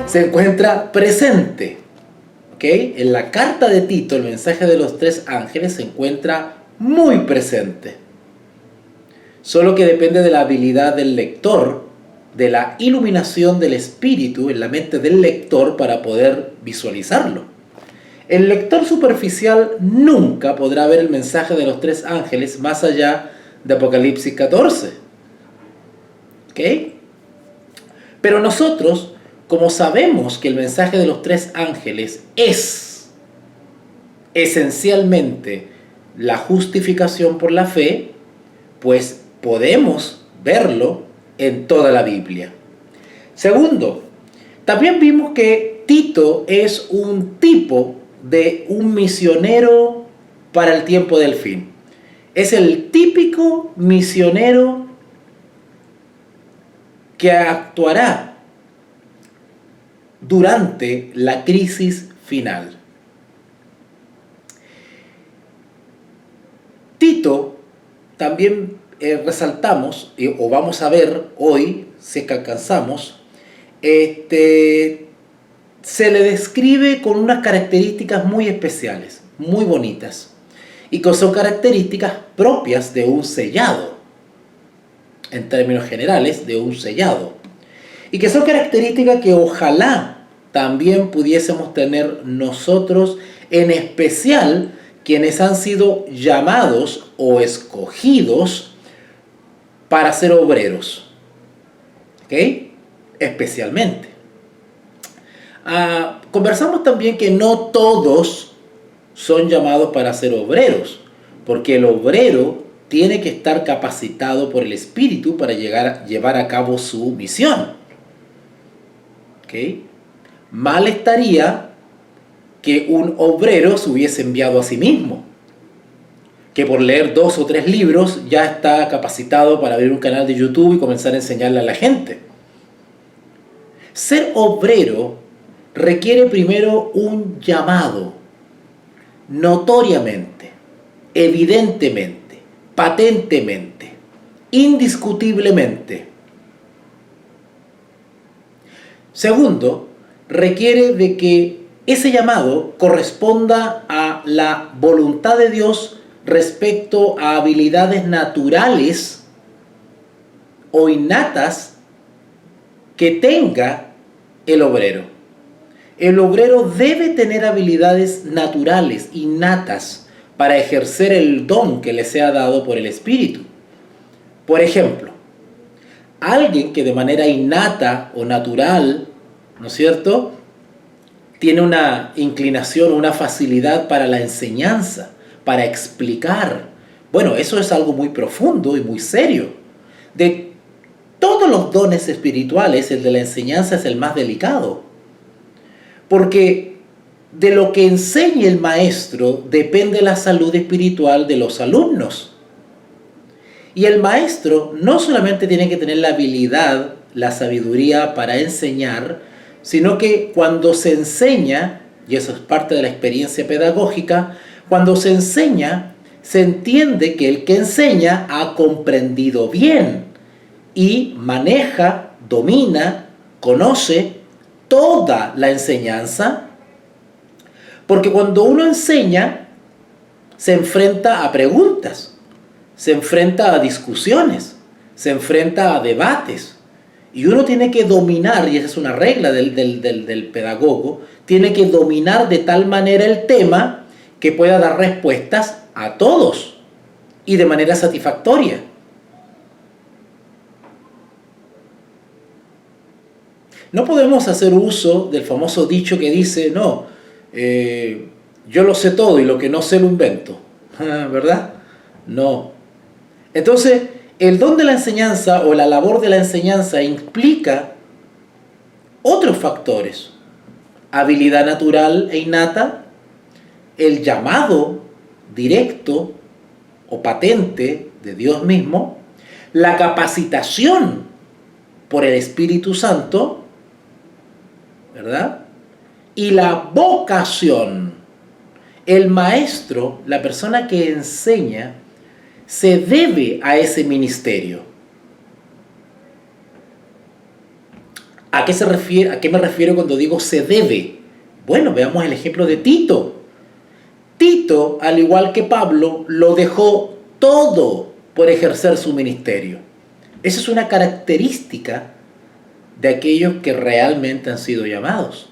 se encuentra presente. ¿Ok? En la carta de Tito, el mensaje de los 3 ángeles se encuentra muy presente. Solo que depende de la habilidad del lector, de la iluminación del espíritu en la mente del lector para poder visualizarlo. El lector superficial nunca podrá ver el mensaje de los 3 ángeles más allá de Apocalipsis 14. ¿Ok? Pero nosotros, como sabemos que el mensaje de los 3 ángeles es esencialmente la justificación por la fe, pues podemos verlo en toda la Biblia. Segundo, también vimos que Tito es un tipo de un misionero para el tiempo del fin. Es el típico misionero que actuará durante la crisis final. Tito también resaltamos, o vamos a ver hoy, si es que alcanzamos, se le describe con unas características muy especiales, muy bonitas, y que son características propias de un sellado, en términos generales, de un sellado, y que son características que ojalá también pudiésemos tener nosotros, en especial quienes han sido llamados o escogidos para ser obreros. ¿Ok? Especialmente. Conversamos también que no todos son llamados para ser obreros, porque el obrero tiene que estar capacitado por el Espíritu para llevar a cabo su misión. ¿Ok? Mal estaría que un obrero se hubiese enviado a sí mismo, que por leer 2 o 3 libros ya está capacitado para abrir un canal de YouTube y comenzar a enseñarle a la gente. Ser obrero requiere primero un llamado, notoriamente, evidentemente, patentemente, indiscutiblemente. Segundo, requiere de que ese llamado corresponda a la voluntad de Dios respecto a habilidades naturales o innatas que tenga el obrero. El obrero debe tener habilidades naturales, innatas, para ejercer el don que le sea dado por el Espíritu. Por ejemplo, alguien que de manera innata o natural, ¿no es cierto?, tiene una inclinación, una facilidad para la enseñanza, para explicar. Bueno, eso es algo muy profundo y muy serio. De todos los dones espirituales, el de la enseñanza es el más delicado. Porque de lo que enseñe el maestro depende la salud espiritual de los alumnos. Y el maestro no solamente tiene que tener la habilidad, la sabiduría para enseñar, sino que cuando se enseña, y eso es parte de la experiencia pedagógica, cuando se enseña, se entiende que el que enseña ha comprendido bien y maneja, domina, conoce toda la enseñanza, porque cuando uno enseña, se enfrenta a preguntas, se enfrenta a discusiones, se enfrenta a debates. Y uno tiene que dominar, y esa es una regla del pedagogo, tiene que dominar de tal manera el tema que pueda dar respuestas a todos y de manera satisfactoria. No podemos hacer uso del famoso dicho que dice, no, yo lo sé todo y lo que no sé lo invento, ¿verdad? No. Entonces, el don de la enseñanza o la labor de la enseñanza implica otros factores. Habilidad natural e innata, el llamado directo o patente de Dios mismo, la capacitación por el Espíritu Santo, ¿verdad? Y la vocación. El maestro, la persona que enseña, se debe a ese ministerio. ¿A qué se refiere, a qué me refiero cuando digo se debe? Bueno, veamos el ejemplo de Tito. Tito, al igual que Pablo, lo dejó todo por ejercer su ministerio. Esa es una característica de aquellos que realmente han sido llamados.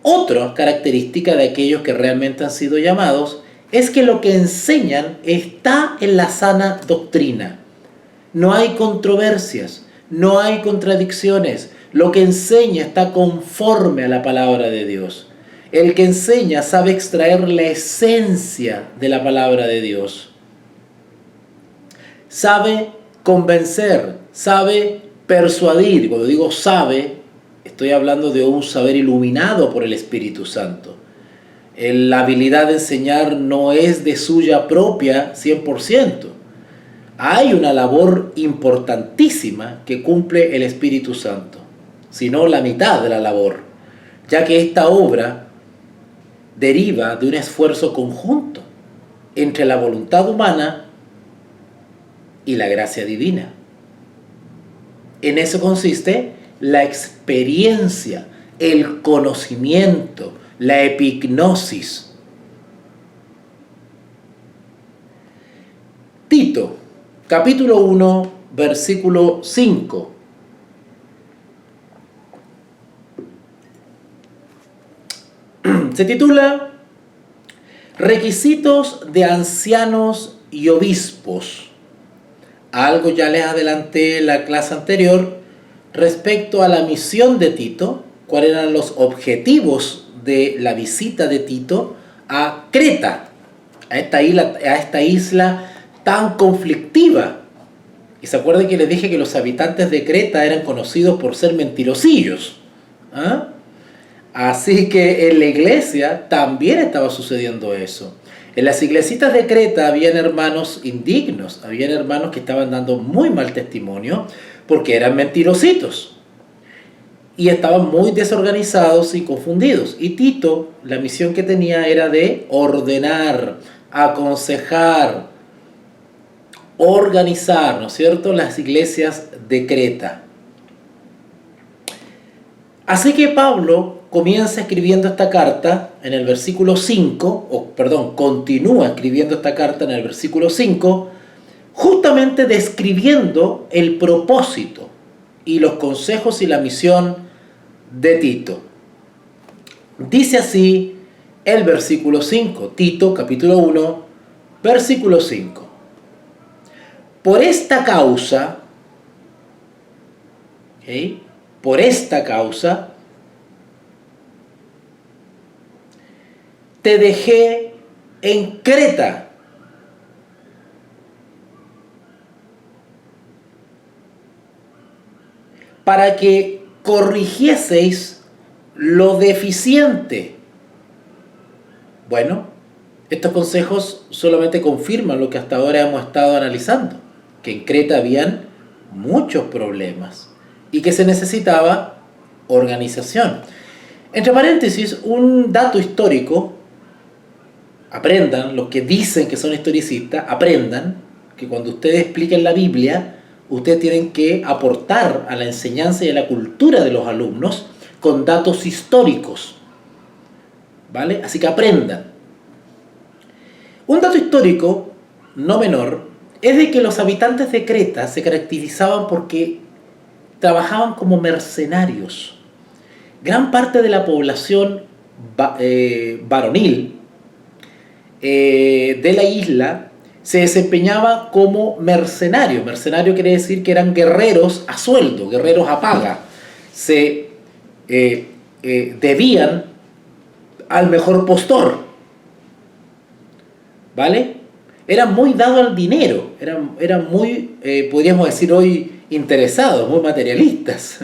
Otra característica de aquellos que realmente han sido llamados es que lo que enseñan está en la sana doctrina. No hay controversias, no hay contradicciones. Lo que enseña está conforme a la palabra de Dios. El que enseña sabe extraer la esencia de la palabra de Dios. Sabe convencer, sabe persuadir. Cuando digo sabe, estoy hablando de un saber iluminado por el Espíritu Santo. La habilidad de enseñar no es de suya propia 100%. Hay una labor importantísima que cumple el Espíritu Santo, si no la mitad de la labor, ya que esta obra deriva de un esfuerzo conjunto entre la voluntad humana y la gracia divina. En eso consiste la experiencia, el conocimiento, la epignosis. Tito, capítulo 1, versículo 5. Se titula Requisitos de ancianos y obispos. Algo ya les adelanté en la clase anterior respecto a la misión de Tito, cuáles eran los objetivos de la visita de Tito a Creta, a esta isla tan conflictiva. Y se acuerdan que les dije que los habitantes de Creta eran conocidos por ser mentirosillos. ¿Ah? Así que en la iglesia también estaba sucediendo eso. En las iglesitas de Creta habían hermanos indignos, habían hermanos que estaban dando muy mal testimonio porque eran mentirositos y estaban muy desorganizados y confundidos. Y Tito, la misión que tenía era de ordenar, aconsejar, organizar, ¿no es cierto?, las iglesias de Creta. Así que Pablo comienza escribiendo esta carta en el versículo 5, continúa escribiendo esta carta en el versículo 5, justamente describiendo el propósito y los consejos y la misión de Tito. Dice así el versículo 5, Tito capítulo 1, versículo 5. Por esta causa, ¿okay?, por esta causa, te dejé en Creta, para que corrigieseis lo deficiente. Bueno, estos consejos solamente confirman lo que hasta ahora hemos estado analizando, que en Creta habían muchos problemas y que se necesitaba organización. Entre paréntesis, un dato histórico, aprendan, los que dicen que son historicistas, aprendan que cuando ustedes expliquen la Biblia, ustedes tienen que aportar a la enseñanza y a la cultura de los alumnos con datos históricos, ¿vale? Así que aprendan. Un dato histórico no menor es de que los habitantes de Creta se caracterizaban porque trabajaban como mercenarios. Gran parte de la población varonil de la isla se desempeñaba como mercenario. Mercenario quiere decir que eran guerreros a sueldo, guerreros a paga. Se debían al mejor postor, ¿vale? Eran muy dados al dinero, eran muy, podríamos decir hoy, interesados, muy materialistas,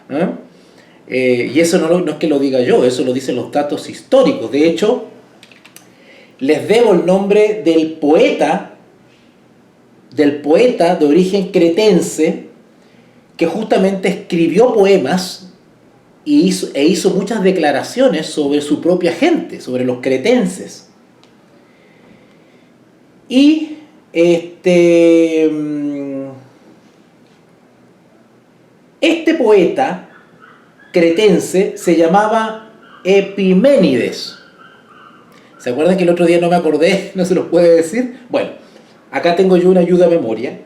¿no? Y eso no es que lo diga yo, eso lo dicen los datos históricos. De hecho, les debo el nombre del poeta de origen cretense, que justamente escribió poemas e hizo muchas declaraciones sobre su propia gente, sobre los cretenses. Y este poeta cretense se llamaba Epiménides. ¿Se acuerdan que el otro día no me acordé? ¿No se los puede decir? Bueno, acá tengo yo una ayuda a memoria.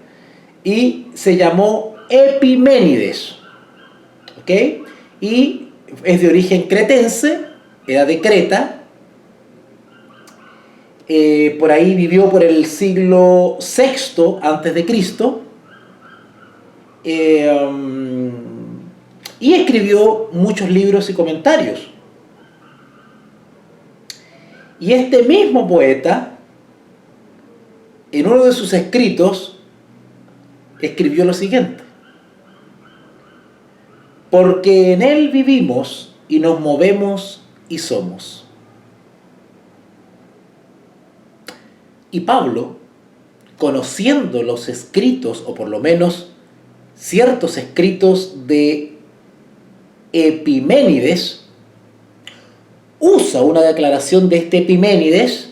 Y se llamó Epiménides. ¿Ok? Y es de origen cretense, era de Creta. Por ahí vivió por el siglo VI antes de Cristo. Y escribió muchos libros y comentarios. Y este mismo poeta, en uno de sus escritos, escribió lo siguiente: porque en él vivimos y nos movemos y somos. Y Pablo, conociendo los escritos, o por lo menos ciertos escritos de Epiménides, usa una declaración de este Epiménides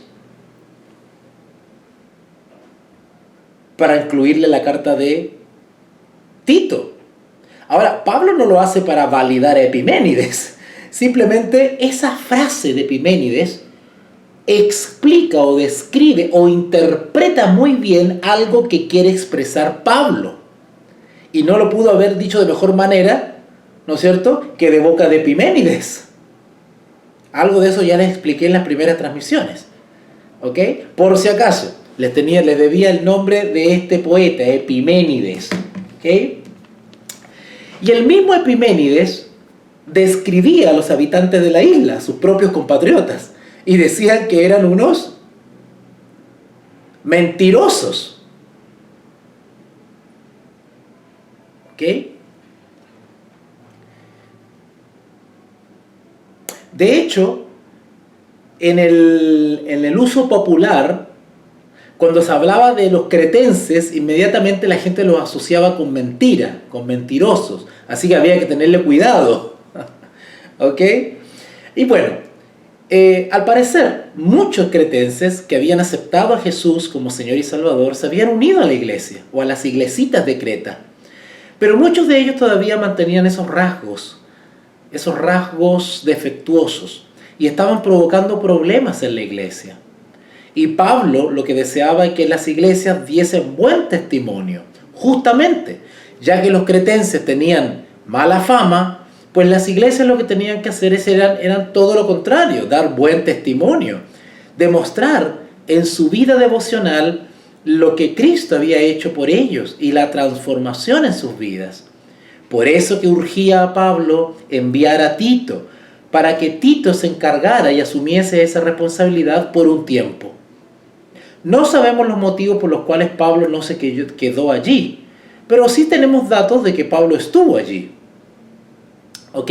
para incluirle la carta de Tito. Ahora, Pablo no lo hace para validar a Epiménides. Simplemente esa frase de Epiménides explica o describe o interpreta muy bien algo que quiere expresar Pablo. Y no lo pudo haber dicho de mejor manera, ¿no es cierto?, que de boca de Epiménides. Algo de eso ya les expliqué en las primeras transmisiones. ¿Ok? Por si acaso, les debía el nombre de este poeta, Epiménides. ¿Ok? Y el mismo Epiménides describía a los habitantes de la isla, sus propios compatriotas, y decían que eran unos mentirosos. ¿Ok? De hecho, en el uso popular, cuando se hablaba de los cretenses, inmediatamente la gente los asociaba con mentira, con mentirosos. Así que había que tenerle cuidado. ¿Ok? Y bueno, al parecer, muchos cretenses que habían aceptado a Jesús como Señor y Salvador se habían unido a la iglesia o a las iglesitas de Creta. Pero muchos de ellos todavía mantenían esos rasgos defectuosos, y estaban provocando problemas en la iglesia. Y Pablo lo que deseaba es que las iglesias diesen buen testimonio, justamente, ya que los cretenses tenían mala fama, pues las iglesias lo que tenían que hacer eran todo lo contrario, dar buen testimonio, demostrar en su vida devocional lo que Cristo había hecho por ellos y la transformación en sus vidas. Por eso que urgía a Pablo enviar a Tito, para que Tito se encargara y asumiese esa responsabilidad por un tiempo. No sabemos los motivos por los cuales Pablo no se quedó allí, pero sí tenemos datos de que Pablo estuvo allí. ¿Ok?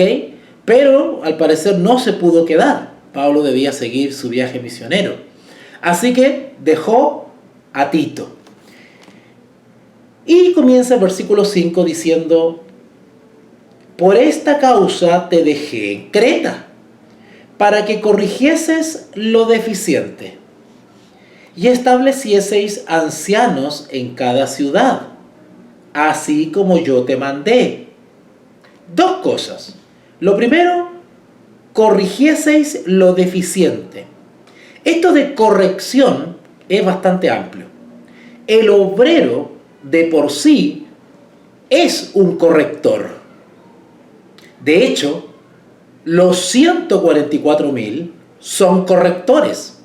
Pero al parecer no se pudo quedar. Pablo debía seguir su viaje misionero. Así que dejó a Tito. Y comienza el versículo 5 diciendo: por esta causa te dejé en Creta, para que corrigieses lo deficiente y establecieseis ancianos en cada ciudad, así como yo te mandé. Dos cosas. Lo primero, corrigieseis lo deficiente. Esto de corrección es bastante amplio. El obrero de por sí es un corrector. De hecho, los 144.000 son correctores.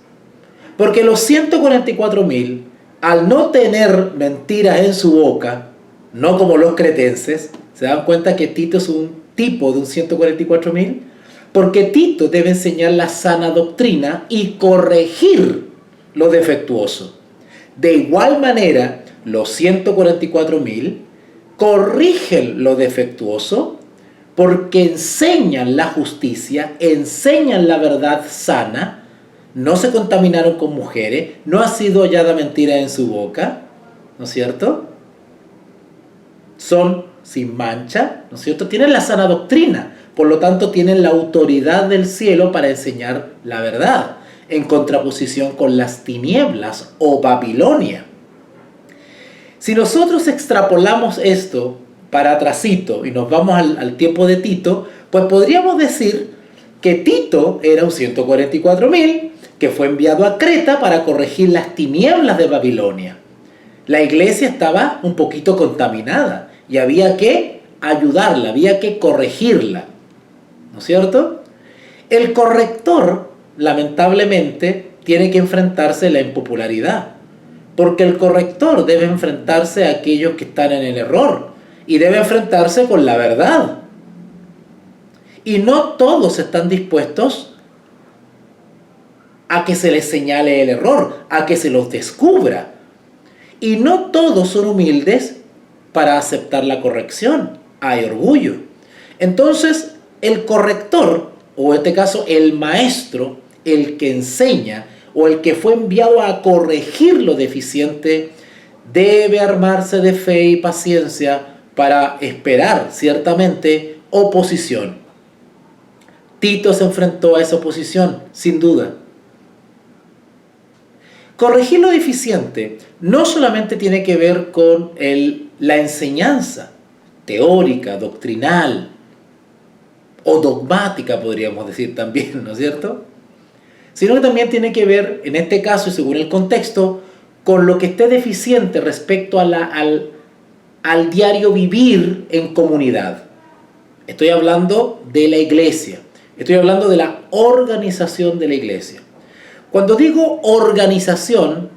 Porque los 144.000, al no tener mentiras en su boca, no como los cretenses, ¿se dan cuenta que Tito es un tipo de un 144.000? Porque Tito debe enseñar la sana doctrina y corregir lo defectuoso. De igual manera, los 144.000 corrigen lo defectuoso porque enseñan la justicia, enseñan la verdad sana, no se contaminaron con mujeres, no ha sido hallada mentira en su boca, ¿no es cierto? Son sin mancha, ¿no es cierto? Tienen la sana doctrina, por lo tanto tienen la autoridad del cielo para enseñar la verdad, en contraposición con las tinieblas o Babilonia. Si nosotros extrapolamos esto para atrasito y nos vamos al tiempo de Tito, Pues podríamos decir que Tito era un 144.000 que fue enviado a Creta para corregir las tinieblas de Babilonia. La iglesia estaba un poquito contaminada y había que ayudarla, había que corregirla, ¿no es cierto? El corrector, lamentablemente, tiene que enfrentarse a la impopularidad, porque el corrector debe enfrentarse a aquellos que están en el error y debe enfrentarse con la verdad. Y no todos están dispuestos a que se les señale el error, a que se los descubra. Y no todos son humildes para aceptar la corrección. Hay orgullo. Entonces, el corrector, o en este caso el maestro, el que enseña, o el que fue enviado a corregir lo deficiente, debe armarse de fe y paciencia para esperar, ciertamente, oposición. Tito se enfrentó a esa oposición, sin duda. Corregir lo deficiente no solamente tiene que ver con la enseñanza teórica, doctrinal o dogmática, podríamos decir también, ¿no es cierto? Sino que también tiene que ver, en este caso y según el contexto, con lo que esté deficiente respecto a al diario vivir en comunidad. Estoy hablando de la iglesia, estoy hablando de la organización de la iglesia. Cuando digo organización,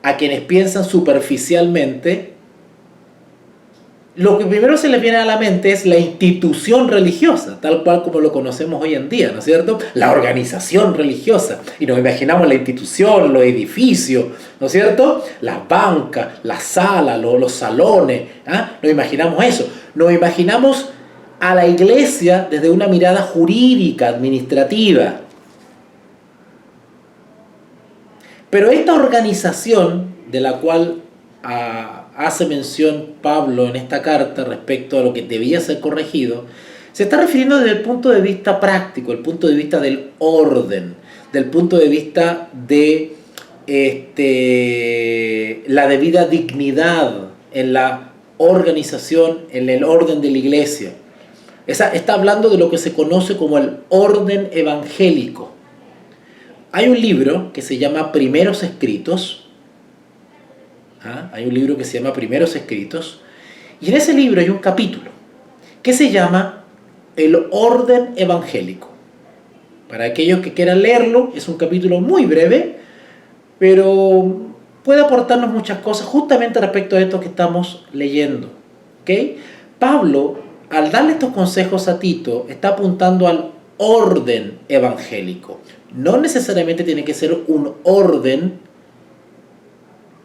a quienes piensan superficialmente, lo que primero se les viene a la mente es la institución religiosa, tal cual como lo conocemos hoy en día, ¿no es cierto? La organización religiosa. Y nos imaginamos la institución, los edificios, ¿no es cierto? Las bancas, las salas, los salones, ¿ah? Nos imaginamos eso. Nos imaginamos a la iglesia desde una mirada jurídica, administrativa. Pero esta organización de la cual hace mención Pablo en esta carta respecto a lo que debía ser corregido, se está refiriendo desde el punto de vista práctico, el punto de vista del orden, del punto de vista de la debida dignidad en la organización, en el orden de la iglesia. Está hablando de lo que se conoce como el orden evangélico. Hay un libro que se llama Primeros Escritos. Hay un libro que se llama Primeros Escritos. Y en ese libro hay un capítulo que se llama El orden evangélico. Para aquellos que quieran leerlo, es un capítulo muy breve, pero puede aportarnos muchas cosas justamente respecto a esto que estamos leyendo. ¿Okay? Pablo, al darle estos consejos a Tito, está apuntando al orden evangélico. No necesariamente tiene que ser un orden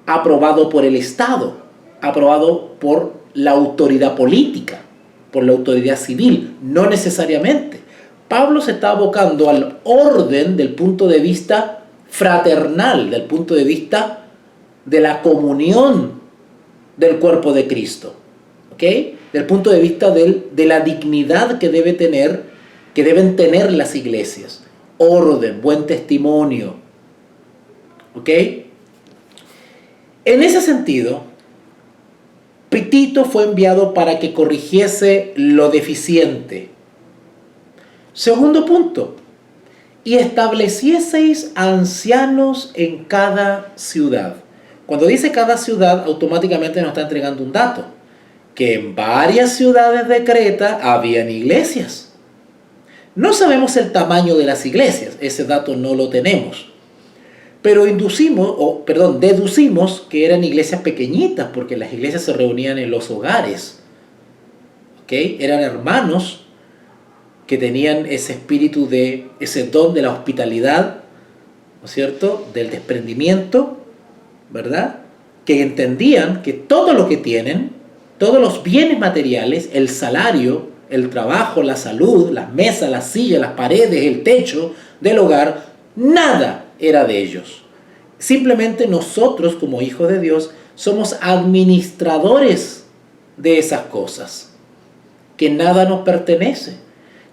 aprobado por el Estado, aprobado por la autoridad política, por la autoridad civil, no necesariamente. Pablo se está abocando al orden del punto de vista fraternal, del punto de vista de la comunión del cuerpo de Cristo, ¿ok? Del punto de vista de la dignidad que deben tener las iglesias. Orden, buen testimonio, ¿ok? En ese sentido, Tito fue enviado para que corrigiese lo deficiente. Segundo punto, y establecieseis ancianos en cada ciudad. Cuando dice cada ciudad, automáticamente nos está entregando un dato, que en varias ciudades de Creta habían iglesias. No sabemos el tamaño de las iglesias, ese dato no lo tenemos. Pero deducimos que eran iglesias pequeñitas, porque las iglesias se reunían en los hogares. ¿Okay? Eran hermanos que tenían ese espíritu ese don de la hospitalidad, ¿no es cierto? Del desprendimiento, ¿verdad? Que entendían que todo lo que tienen, todos los bienes materiales, el salario, el trabajo, la salud, las mesas, las sillas, las paredes, el techo del hogar, nada era de ellos. Simplemente nosotros, como hijos de Dios, somos administradores de esas cosas, que nada nos pertenece,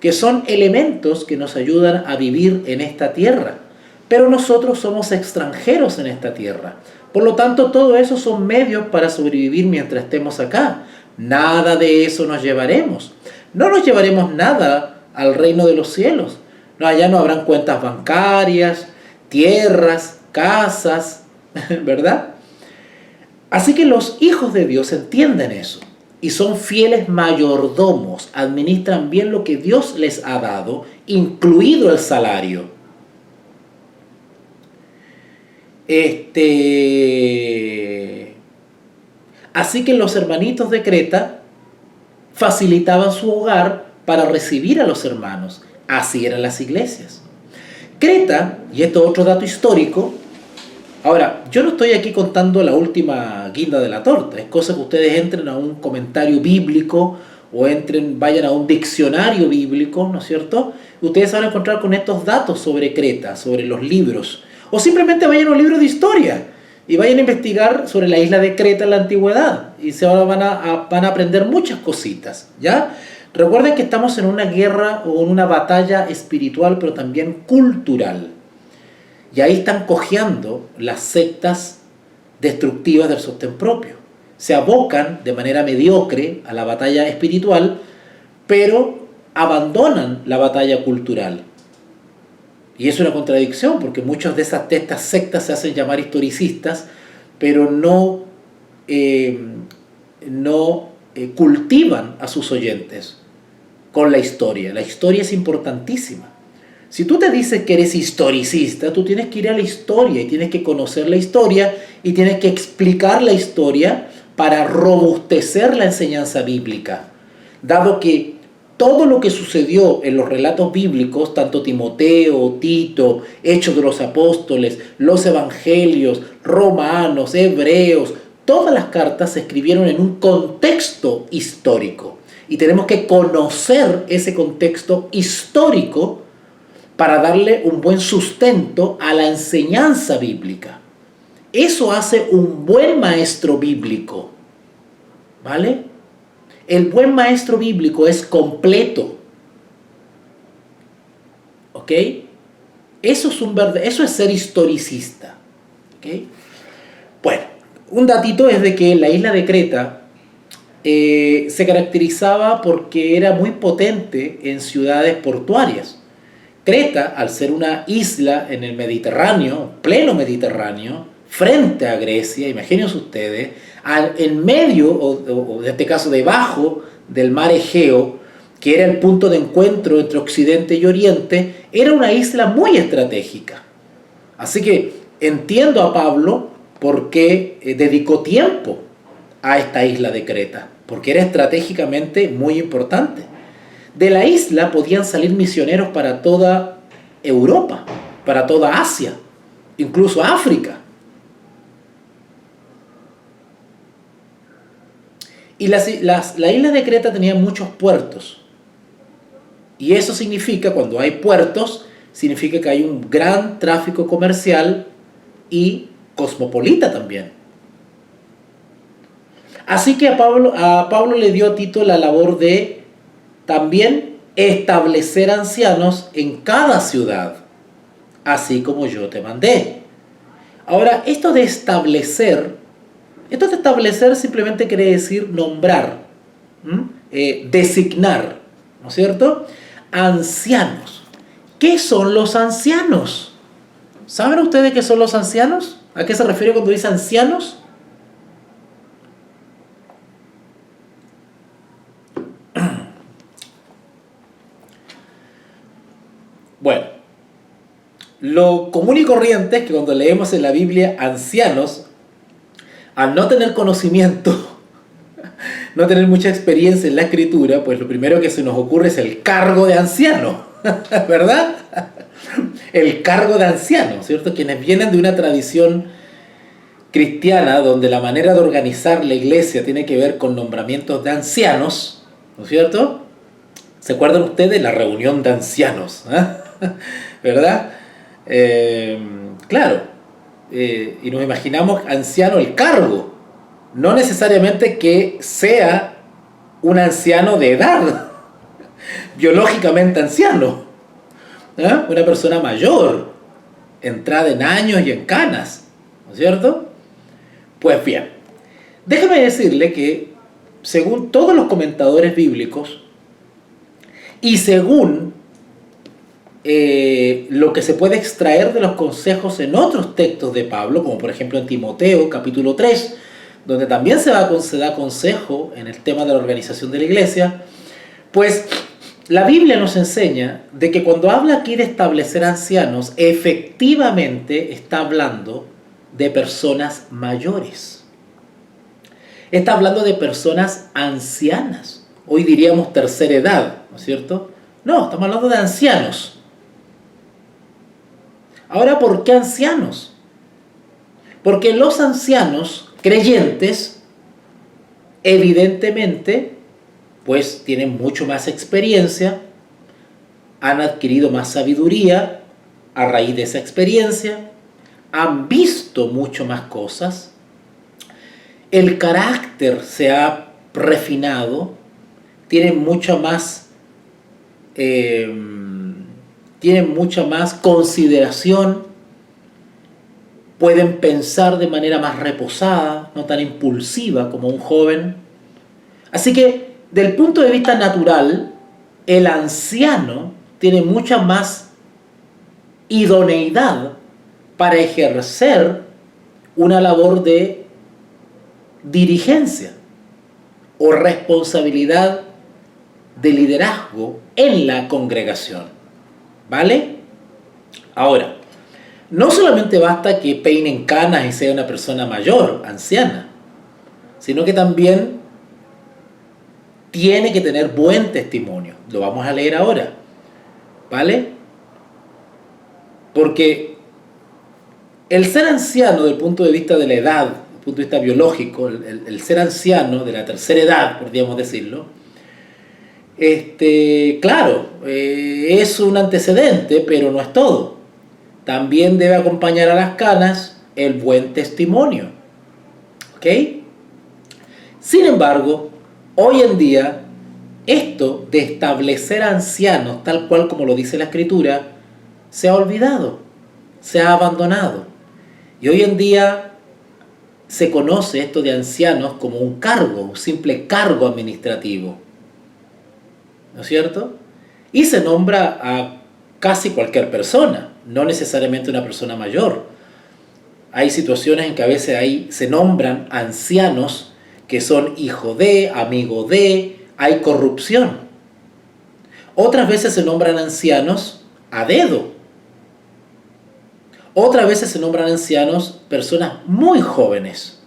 que son elementos que nos ayudan a vivir en esta tierra, pero nosotros somos extranjeros en esta tierra. Por lo tanto, todo eso son medios para sobrevivir mientras estemos acá. Nada de eso nos llevaremos. no nos llevaremos nada al reino de los cielos. No, allá no habrán cuentas bancarias, tierras, casas, ¿verdad? Así que los hijos de Dios entienden eso y son fieles mayordomos, administran bien lo que Dios les ha dado, incluido el salario. Así que los hermanitos de Creta facilitaban su hogar para recibir a los hermanos. Así eran las iglesias. Creta, y esto es otro dato histórico. Ahora, yo no estoy aquí contando la última guinda de la torta. Es cosa que ustedes entren a un comentario bíblico o vayan a un diccionario bíblico, ¿no es cierto? Ustedes se van a encontrar con estos datos sobre Creta, sobre los libros. O simplemente vayan a un libro de historia y vayan a investigar sobre la isla de Creta en la antigüedad. Y van a aprender muchas cositas, ¿ya? Recuerden que estamos en una guerra o en una batalla espiritual, pero también cultural. Y ahí están cojeando las sectas destructivas del sostén propio. Se abocan de manera mediocre a la batalla espiritual, pero abandonan la batalla cultural. Y es una contradicción, porque muchas de estas sectas se hacen llamar historicistas, pero no cultivan a sus oyentes con la historia. La historia es importantísima. Si tú te dices que eres historicista, tú tienes que ir a la historia y tienes que conocer la historia y tienes que explicar la historia para robustecer la enseñanza bíblica. Dado que todo lo que sucedió en los relatos bíblicos, tanto Timoteo, Tito, Hechos de los Apóstoles, los Evangelios, Romanos, Hebreos, todas las cartas se escribieron en un contexto histórico. Y tenemos que conocer ese contexto histórico para darle un buen sustento a la enseñanza bíblica. Eso hace un buen maestro bíblico, ¿vale? El buen maestro bíblico es completo, ¿ok? Eso es ser historicista, ¿ok? Bueno, un datito es de que la isla de Creta se caracterizaba porque era muy potente en ciudades portuarias. Creta, al ser una isla en el Mediterráneo, pleno Mediterráneo, frente a Grecia, imagínense ustedes, en medio, o en este caso debajo del mar Egeo, que era el punto de encuentro entre Occidente y Oriente, era una isla muy estratégica. Así que entiendo a Pablo por qué dedicó tiempo a esta isla de Creta, porque era estratégicamente muy importante. De la isla podían salir misioneros para toda Europa, para toda Asia, incluso África. Y la isla de Creta tenía muchos puertos. Y eso significa, cuando hay puertos, significa que hay un gran tráfico comercial y cosmopolita también. Así que a Pablo le dio a Tito la labor de también establecer ancianos en cada ciudad, así como yo te mandé. Ahora, esto de establecer simplemente quiere decir nombrar, designar, ¿no es cierto? Ancianos. ¿Qué son los ancianos? ¿Saben ustedes qué son los ancianos? ¿A qué se refiere cuando dice ancianos? Bueno, lo común y corriente es que cuando leemos en la Biblia ancianos, al no tener conocimiento, no tener mucha experiencia en la escritura, pues lo primero que se nos ocurre es el cargo de anciano, ¿verdad? El cargo de anciano, ¿cierto? Quienes vienen de una tradición cristiana donde la manera de organizar la iglesia tiene que ver con nombramientos de ancianos, ¿no es cierto? ¿Se acuerdan ustedes de la reunión de ancianos? ¿Verdad? Claro, y nos imaginamos anciano el cargo, no necesariamente que sea un anciano de edad, biológicamente anciano, una persona mayor, entrada en años y en canas, ¿no es cierto? Pues bien, déjame decirle que según todos los comentadores bíblicos, y según lo que se puede extraer de los consejos en otros textos de Pablo, como por ejemplo en Timoteo capítulo 3, donde también se da consejo en el tema de la organización de la iglesia, pues la Biblia nos enseña de que cuando habla aquí de establecer ancianos, efectivamente está hablando de personas mayores. Está hablando de personas ancianas. Hoy diríamos tercera edad, ¿no es cierto? No, estamos hablando de ancianos. Ahora, ¿por qué ancianos? Porque los ancianos creyentes, evidentemente, pues tienen mucho más experiencia, han adquirido más sabiduría a raíz de esa experiencia, han visto mucho más cosas, el carácter se ha refinado, tienen mucha más consideración, pueden pensar de manera más reposada, no tan impulsiva como un joven. Así que, del punto de vista natural, el anciano tiene mucha más idoneidad para ejercer una labor de dirigencia o responsabilidad de liderazgo en la congregación. ¿Vale? Ahora, no solamente basta que peinen canas y sea una persona mayor, anciana, sino que también tiene que tener buen testimonio. Lo vamos a leer ahora. ¿Vale? Porque el ser anciano, desde el punto de vista de la edad, desde el punto de vista biológico, el ser anciano de la tercera edad, podríamos decirlo, claro, es un antecedente, pero no es todo. También debe acompañar a las canas el buen testimonio. ¿Ok? Sin embargo, hoy en día, esto de establecer ancianos, tal cual como lo dice la Escritura, se ha olvidado, se ha abandonado. Y hoy en día se conoce esto de ancianos como un cargo, un simple cargo administrativo. ¿No es cierto? Y se nombra a casi cualquier persona, no necesariamente una persona mayor. Hay situaciones en que a veces se nombran ancianos que son hijo de, amigo de, hay corrupción. Otras veces se nombran ancianos a dedo. Otras veces se nombran ancianos personas muy jóvenes.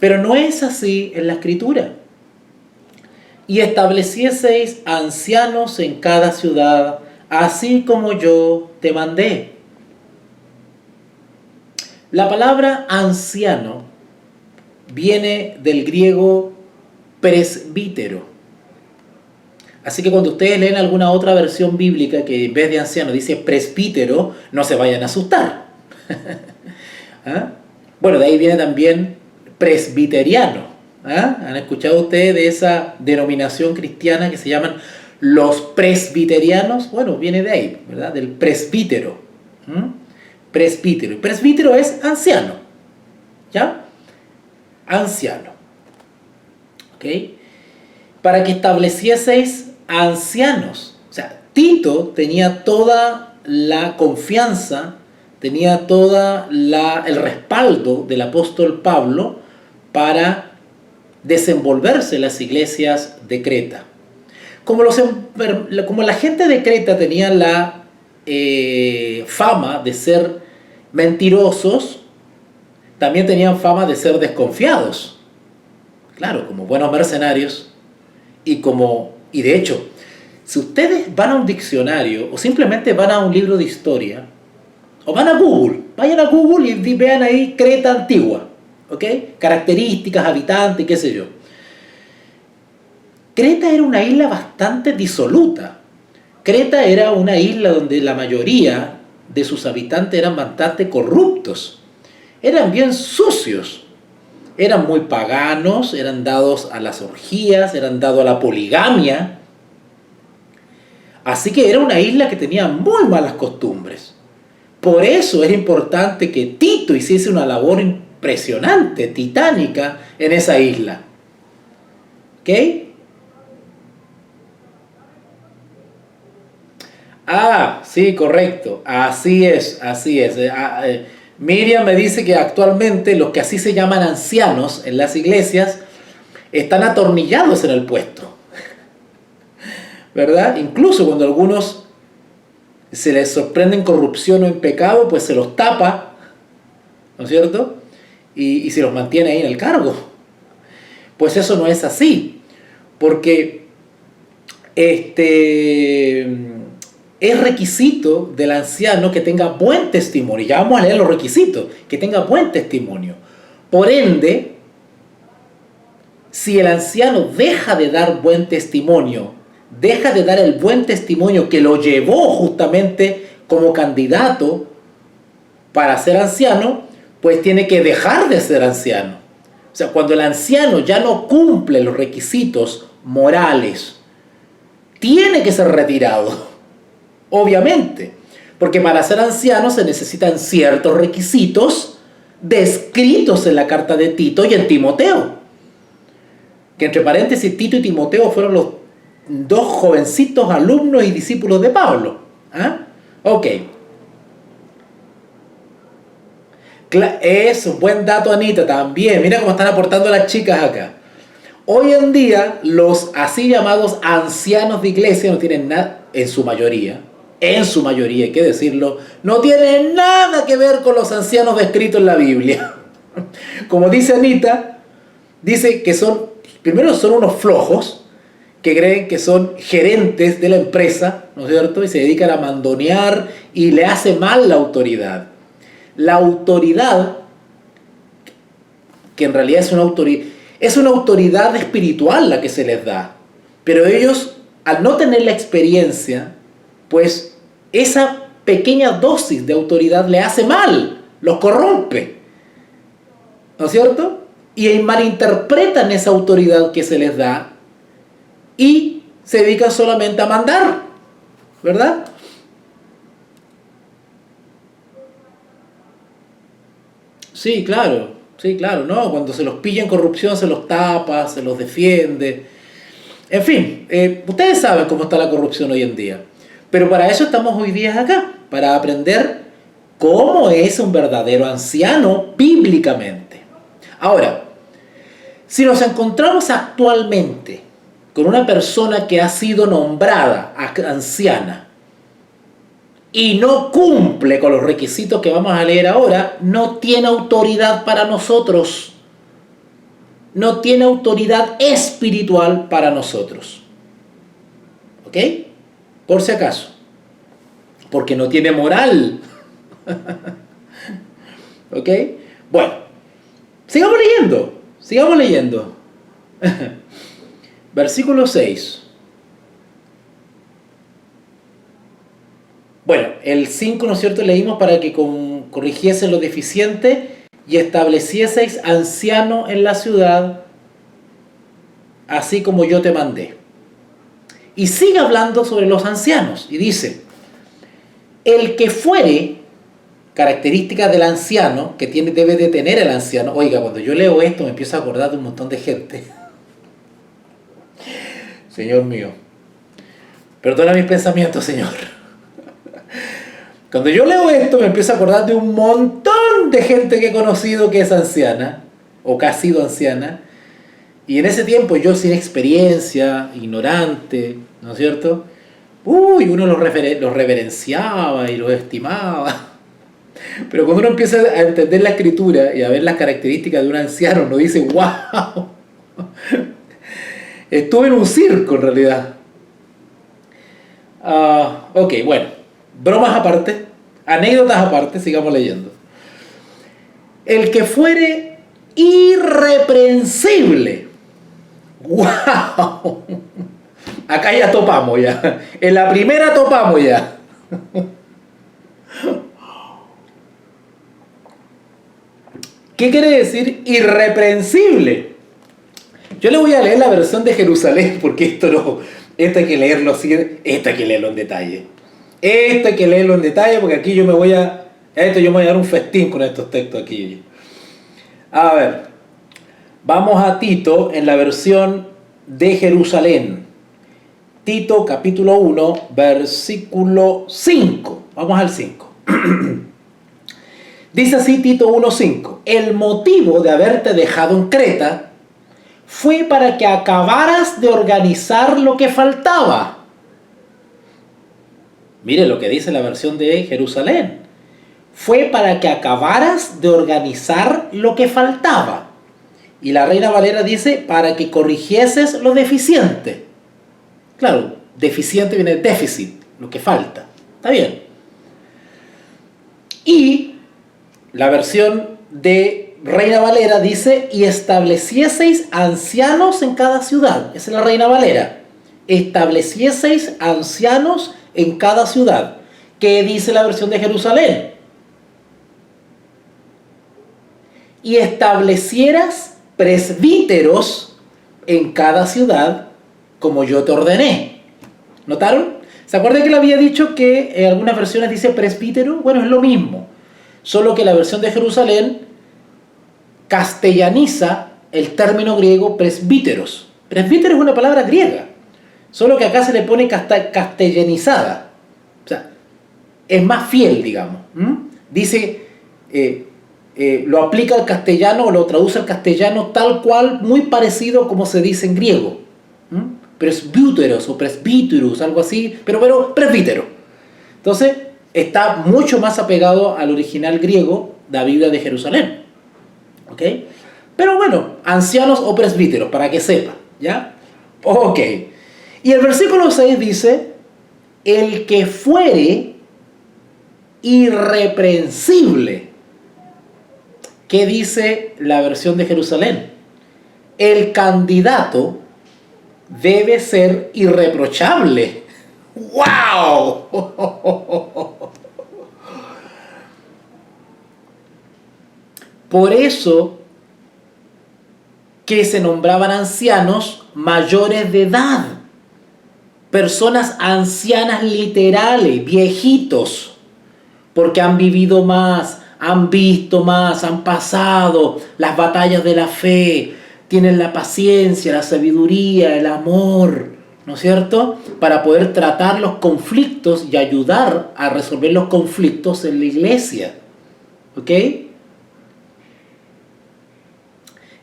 Pero no es así en la Escritura. Y establecieseis ancianos en cada ciudad, así como yo te mandé. La palabra anciano viene del griego presbítero. Así que cuando ustedes leen alguna otra versión bíblica que en vez de anciano dice presbítero, no se vayan a asustar. ¿Ah? Bueno, de ahí viene también presbiteriano. ¿Ah? ¿Han escuchado ustedes de esa denominación cristiana que se llaman los presbiterianos? Bueno, viene de ahí, ¿verdad? Del presbítero. Presbítero. Y presbítero es anciano. ¿Ya? Anciano. ¿Ok? Para que establecieseis ancianos. O sea, Tito tenía toda la confianza, tenía todo el respaldo del apóstol Pablo para desenvolverse en las iglesias de Creta. Como la gente de Creta tenía la fama de ser mentirosos, también tenían fama de ser desconfiados. Claro, como buenos mercenarios. Y de hecho, si ustedes van a un diccionario o simplemente van a un libro de historia, o van a Google, vayan a Google y vean ahí Creta antigua, ¿ok? Características, habitantes, qué sé yo. Creta era una isla bastante disoluta. Creta era una isla donde la mayoría de sus habitantes eran bastante corruptos. Eran bien sucios. Eran muy paganos, eran dados a las orgías, eran dados a la poligamia. Así que era una isla que tenía muy malas costumbres. Por eso era importante que Tito hiciese una labor impresionante, titánica, en esa isla. ¿Ok? Ah, sí, correcto. Así es, así es. Miriam me dice que actualmente los que así se llaman ancianos en las iglesias están atornillados en el puesto, ¿verdad? Incluso cuando algunos se les sorprende en corrupción o en pecado, pues se los tapa, ¿no es cierto? Y se los mantiene ahí en el cargo. Pues eso no es así, porque es requisito del anciano que tenga buen testimonio. Ya vamos a leer los requisitos, que tenga buen testimonio. Por ende, si el anciano deja de dar buen testimonio, deja de dar el buen testimonio que lo llevó justamente como candidato para ser anciano, pues tiene que dejar de ser anciano. O sea, cuando el anciano ya no cumple los requisitos morales, tiene que ser retirado, obviamente, porque para ser anciano se necesitan ciertos requisitos descritos en la carta de Tito y en Timoteo. Que entre paréntesis, Tito y Timoteo fueron los dos jovencitos alumnos y discípulos de Pablo. ¿Ah? Ok. Eso, buen dato, Anita, también. Mira cómo están aportando las chicas acá. Hoy en día, los así llamados ancianos de iglesia no tienen nada, en su mayoría, hay que decirlo, no tienen nada que ver con los ancianos descritos en la Biblia. Como dice Anita, dice que primero son unos flojos, que creen que son gerentes de la empresa, ¿no es cierto? Y se dedican a mandonear y le hace mal la autoridad. La autoridad, que en realidad es una autoridad espiritual la que se les da, pero ellos, al no tener la experiencia, pues esa pequeña dosis de autoridad le hace mal, los corrompe, ¿no es cierto? Y malinterpretan esa autoridad que se les da y se dedican solamente a mandar, ¿verdad? Sí, claro, ¿no? Cuando se los pilla en corrupción se los tapa, se los defiende. En fin, ustedes saben cómo está la corrupción hoy en día. Pero para eso estamos hoy día acá, para aprender cómo es un verdadero anciano bíblicamente. Ahora, si nos encontramos actualmente con una persona que ha sido nombrada anciana y no cumple con los requisitos que vamos a leer ahora, no tiene autoridad para nosotros. No tiene autoridad espiritual para nosotros. ¿Ok? Por si acaso. Porque no tiene moral. ¿Ok? Bueno, sigamos leyendo. Versículo 6. Bueno, el 5, ¿no es cierto?, leímos para que corrigiesen lo deficiente y establecieseis anciano en la ciudad, así como yo te mandé. Y sigue hablando sobre los ancianos y dice, el que fuere, característica del anciano, que debe de tener el anciano. Oiga, cuando yo leo esto me empiezo a acordar de un montón de gente. Señor mío, perdona mis pensamientos, Señor. Cuando yo leo esto me empiezo a acordar de un montón de gente que he conocido que es anciana, o que ha sido anciana, y en ese tiempo yo sin experiencia, ignorante, ¿no es cierto? Uno los reverenciaba y los estimaba. Pero cuando uno empieza a entender la escritura y a ver las características de un anciano, uno dice, wow, estuve en un circo en realidad. Ok, bueno. Bromas aparte, anécdotas aparte, sigamos leyendo. El que fuere irreprensible. ¡Wow! Acá ya topamos ya. En la primera topamos ya. ¿Qué quiere decir irreprensible? Yo le voy a leer la versión de Jerusalén porque esto hay que leerlo así, esto hay que leerlo en detalle. Esto hay que leerlo en detalle porque aquí yo me voy a dar un festín con estos textos aquí. A ver, vamos a Tito en la versión de Jerusalén. Tito capítulo 1, versículo 5. Vamos al 5. Dice así Tito 1:5. El motivo de haberte dejado en Creta fue para que acabaras de organizar lo que faltaba. Mire lo que dice la versión de Jerusalén. Fue para que acabaras de organizar lo que faltaba. Y la Reina Valera dice, para que corrigieses lo deficiente. Claro, deficiente viene de déficit, lo que falta. Está bien. Y la versión de Reina Valera dice, y establecieseis ancianos en cada ciudad. Esa es la Reina Valera. Establecieseis ancianos en cada ciudad. ¿Qué dice la versión de Jerusalén? Y establecieras presbíteros en cada ciudad, como yo te ordené. ¿Notaron? ¿Se acuerdan que le había dicho que en algunas versiones dice presbítero? Bueno, es lo mismo. Solo que la versión de Jerusalén castellaniza el término griego presbíteros. Presbítero es una palabra griega. Solo que acá se le pone castellanizada. O sea, es más fiel, digamos. Dice, lo aplica al castellano o lo traduce al castellano tal cual, muy parecido como se dice en griego. Presbíteros o presbíteros, algo así, pero presbítero. Entonces, está mucho más apegado al original griego de la Biblia de Jerusalén. ¿Ok? Pero bueno, ancianos o presbíteros, para que sepa. ¿Ya? Ok. Y el versículo 6 dice, el que fuere irreprensible. ¿Qué dice la versión de Jerusalén? El candidato debe ser irreprochable. ¡Wow! Por eso que se nombraban ancianos mayores de edad. Personas ancianas literales, viejitos, porque han vivido más, han visto más, han pasado las batallas de la fe, tienen la paciencia, la sabiduría, el amor, ¿no es cierto? Para poder tratar los conflictos y ayudar a resolver los conflictos en la iglesia. ¿Ok?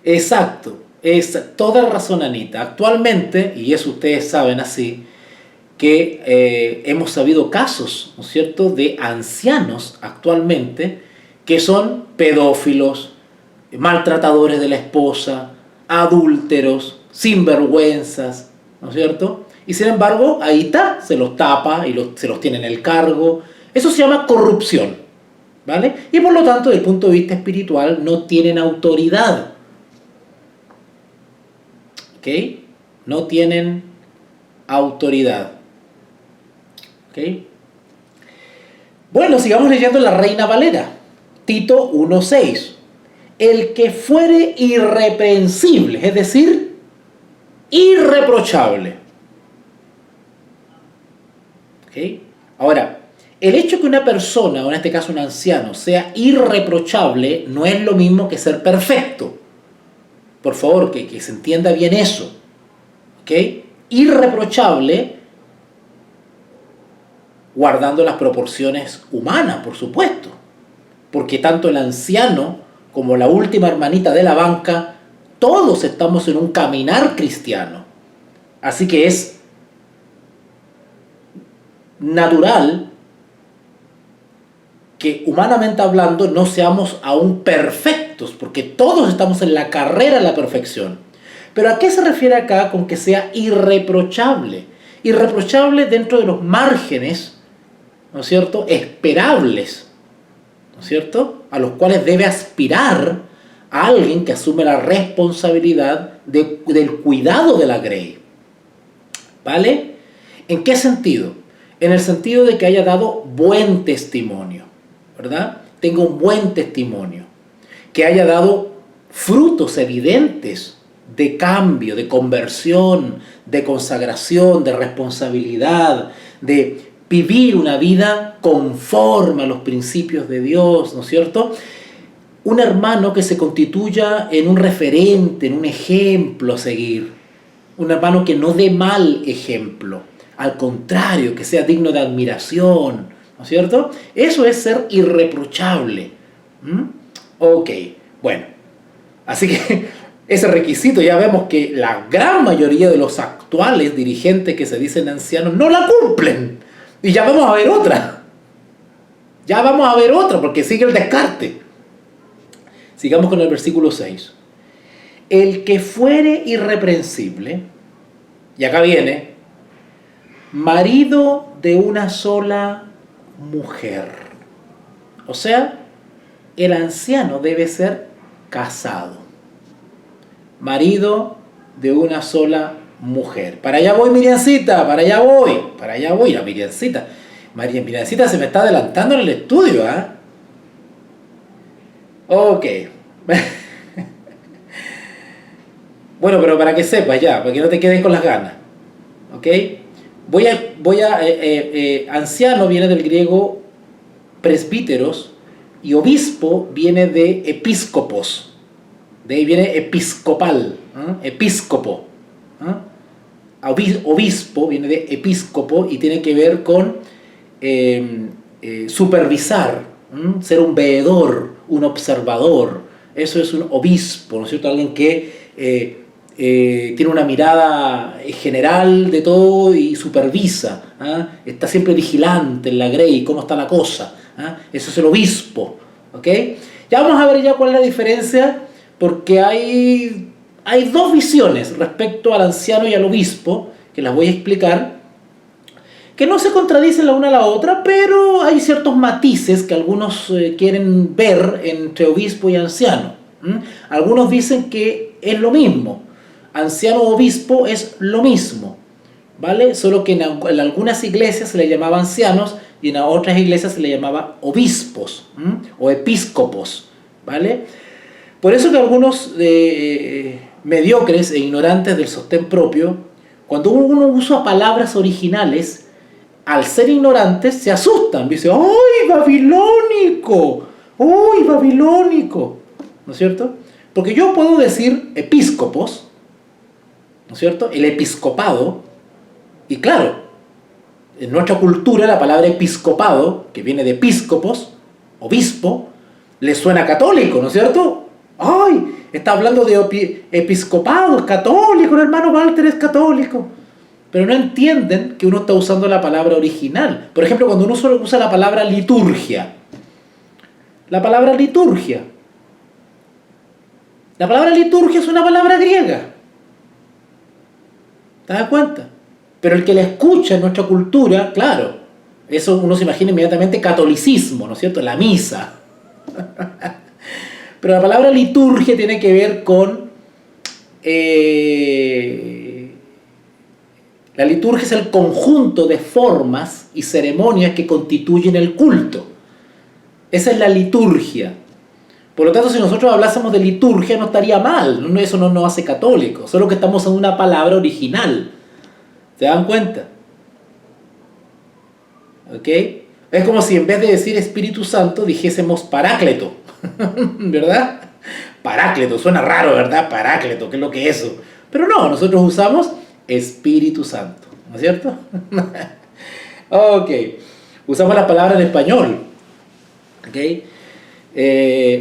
Exacto. Es toda razón, Anita. Actualmente, y eso ustedes saben así, que hemos sabido casos, ¿no es cierto?, de ancianos actualmente que son pedófilos, maltratadores de la esposa, adúlteros, sinvergüenzas, ¿no es cierto? Y sin embargo, ahí está, se los tapa y se los tiene en el cargo. Eso se llama corrupción, ¿vale? Y por lo tanto, desde el punto de vista espiritual, no tienen autoridad. ¿Ok? No tienen autoridad. ¿Ok? Bueno, sigamos leyendo la Reina Valera. Tito 1:6. El que fuere irreprensible, es decir, irreprochable. ¿Ok? Ahora, el hecho que una persona, o en este caso un anciano, sea irreprochable no es lo mismo que ser perfecto. Por favor, que se entienda bien eso. ¿Ok? Irreprochable, guardando las proporciones humanas, por supuesto. Porque tanto el anciano como la última hermanita de la banca, todos estamos en un caminar cristiano. Así que es natural que, humanamente hablando, no seamos aún perfectos, porque todos estamos en la carrera de la perfección. Pero ¿a qué se refiere acá con que sea irreprochable? Irreprochable dentro de los márgenes, ¿no es cierto?, esperables, ¿no es cierto?, a los cuales debe aspirar a alguien que asume la responsabilidad del cuidado de la grey. ¿Vale? ¿En qué sentido? En el sentido de que haya dado buen testimonio, ¿verdad? Tenga un buen testimonio, que haya dado frutos evidentes de cambio, de conversión, de consagración, de responsabilidad, de vivir una vida conforme a los principios de Dios, ¿no es cierto? Un hermano que se constituya en un referente, en un ejemplo a seguir, Un hermano que no dé mal ejemplo. Al contrario, que sea digno de admiración. ¿No es cierto? Eso es ser irreprochable. ¿Mm? Ok, bueno. Así que ese requisito ya vemos que la gran mayoría de los actuales dirigentes que se dicen ancianos no la cumplen. Y ya vamos a ver otra. Ya vamos a ver otra porque sigue el descarte. Sigamos con el versículo 6. El que fuere irreprensible, y acá viene, marido de una sola mujer. O sea, el anciano debe ser casado. Marido de una sola mujer. Para allá voy, Miriancita, para allá voy, la Miriancita. Miriancita se me está adelantando en el estudio, ¿ah? Ok. Bueno, pero para que sepas ya, para que no te quedes con las ganas. ¿Ok? Anciano viene del griego presbíteros y obispo viene de episcopos. De ahí viene episcopal, episcopo. Obispo viene de episcopo y tiene que ver con supervisar, ser un veedor, un observador. Eso es un obispo, ¿no es cierto? Alguien que tiene una mirada general de todo y supervisa, está siempre vigilante en la grey, cómo está la cosa. Eso es el obispo. ¿Okay? Ya vamos a ver ya cuál es la diferencia, porque hay dos visiones respecto al anciano y al obispo, que las voy a explicar, que no se contradicen la una a la otra, pero hay ciertos matices que algunos quieren ver entre obispo y anciano. Algunos dicen que es lo mismo. Anciano o obispo es lo mismo, ¿vale? Solo que en algunas iglesias se le llamaba ancianos y en otras iglesias se le llamaba obispos o episcopos, ¿vale? Por eso que algunos mediocres e ignorantes del sostén propio, cuando uno usa palabras originales, al ser ignorantes se asustan, dicen, ¡ay, babilónico! ¡Ay, babilónico! ¿No es cierto? Porque yo puedo decir episcopos, ¿no es cierto? El episcopado, y claro, en nuestra cultura la palabra episcopado, que viene de episcopos, obispo, le suena católico, ¿no es cierto? ¡Ay! Está hablando de episcopado, es católico, el hermano Walter es católico. Pero no entienden que uno está usando la palabra original. Por ejemplo, cuando uno solo usa la palabra liturgia. La palabra liturgia es una palabra griega. ¿Te das cuenta? Pero el que la escucha en nuestra cultura, claro, eso uno se imagina inmediatamente catolicismo, ¿no es cierto? La misa. Pero la palabra liturgia tiene que ver con... la liturgia es el conjunto de formas y ceremonias que constituyen el culto. Esa es la liturgia. Por lo tanto, si nosotros hablásemos de liturgia no estaría mal, eso no nos hace católicos, solo que estamos en una palabra original. ¿Se dan cuenta? ¿Ok? Es como si en vez de decir Espíritu Santo dijésemos Parácleto, ¿verdad? Parácleto, suena raro, ¿verdad? Parácleto, ¿qué es lo que es eso? Pero no, nosotros usamos Espíritu Santo, ¿no es cierto? Ok, usamos la palabra en español, ¿ok?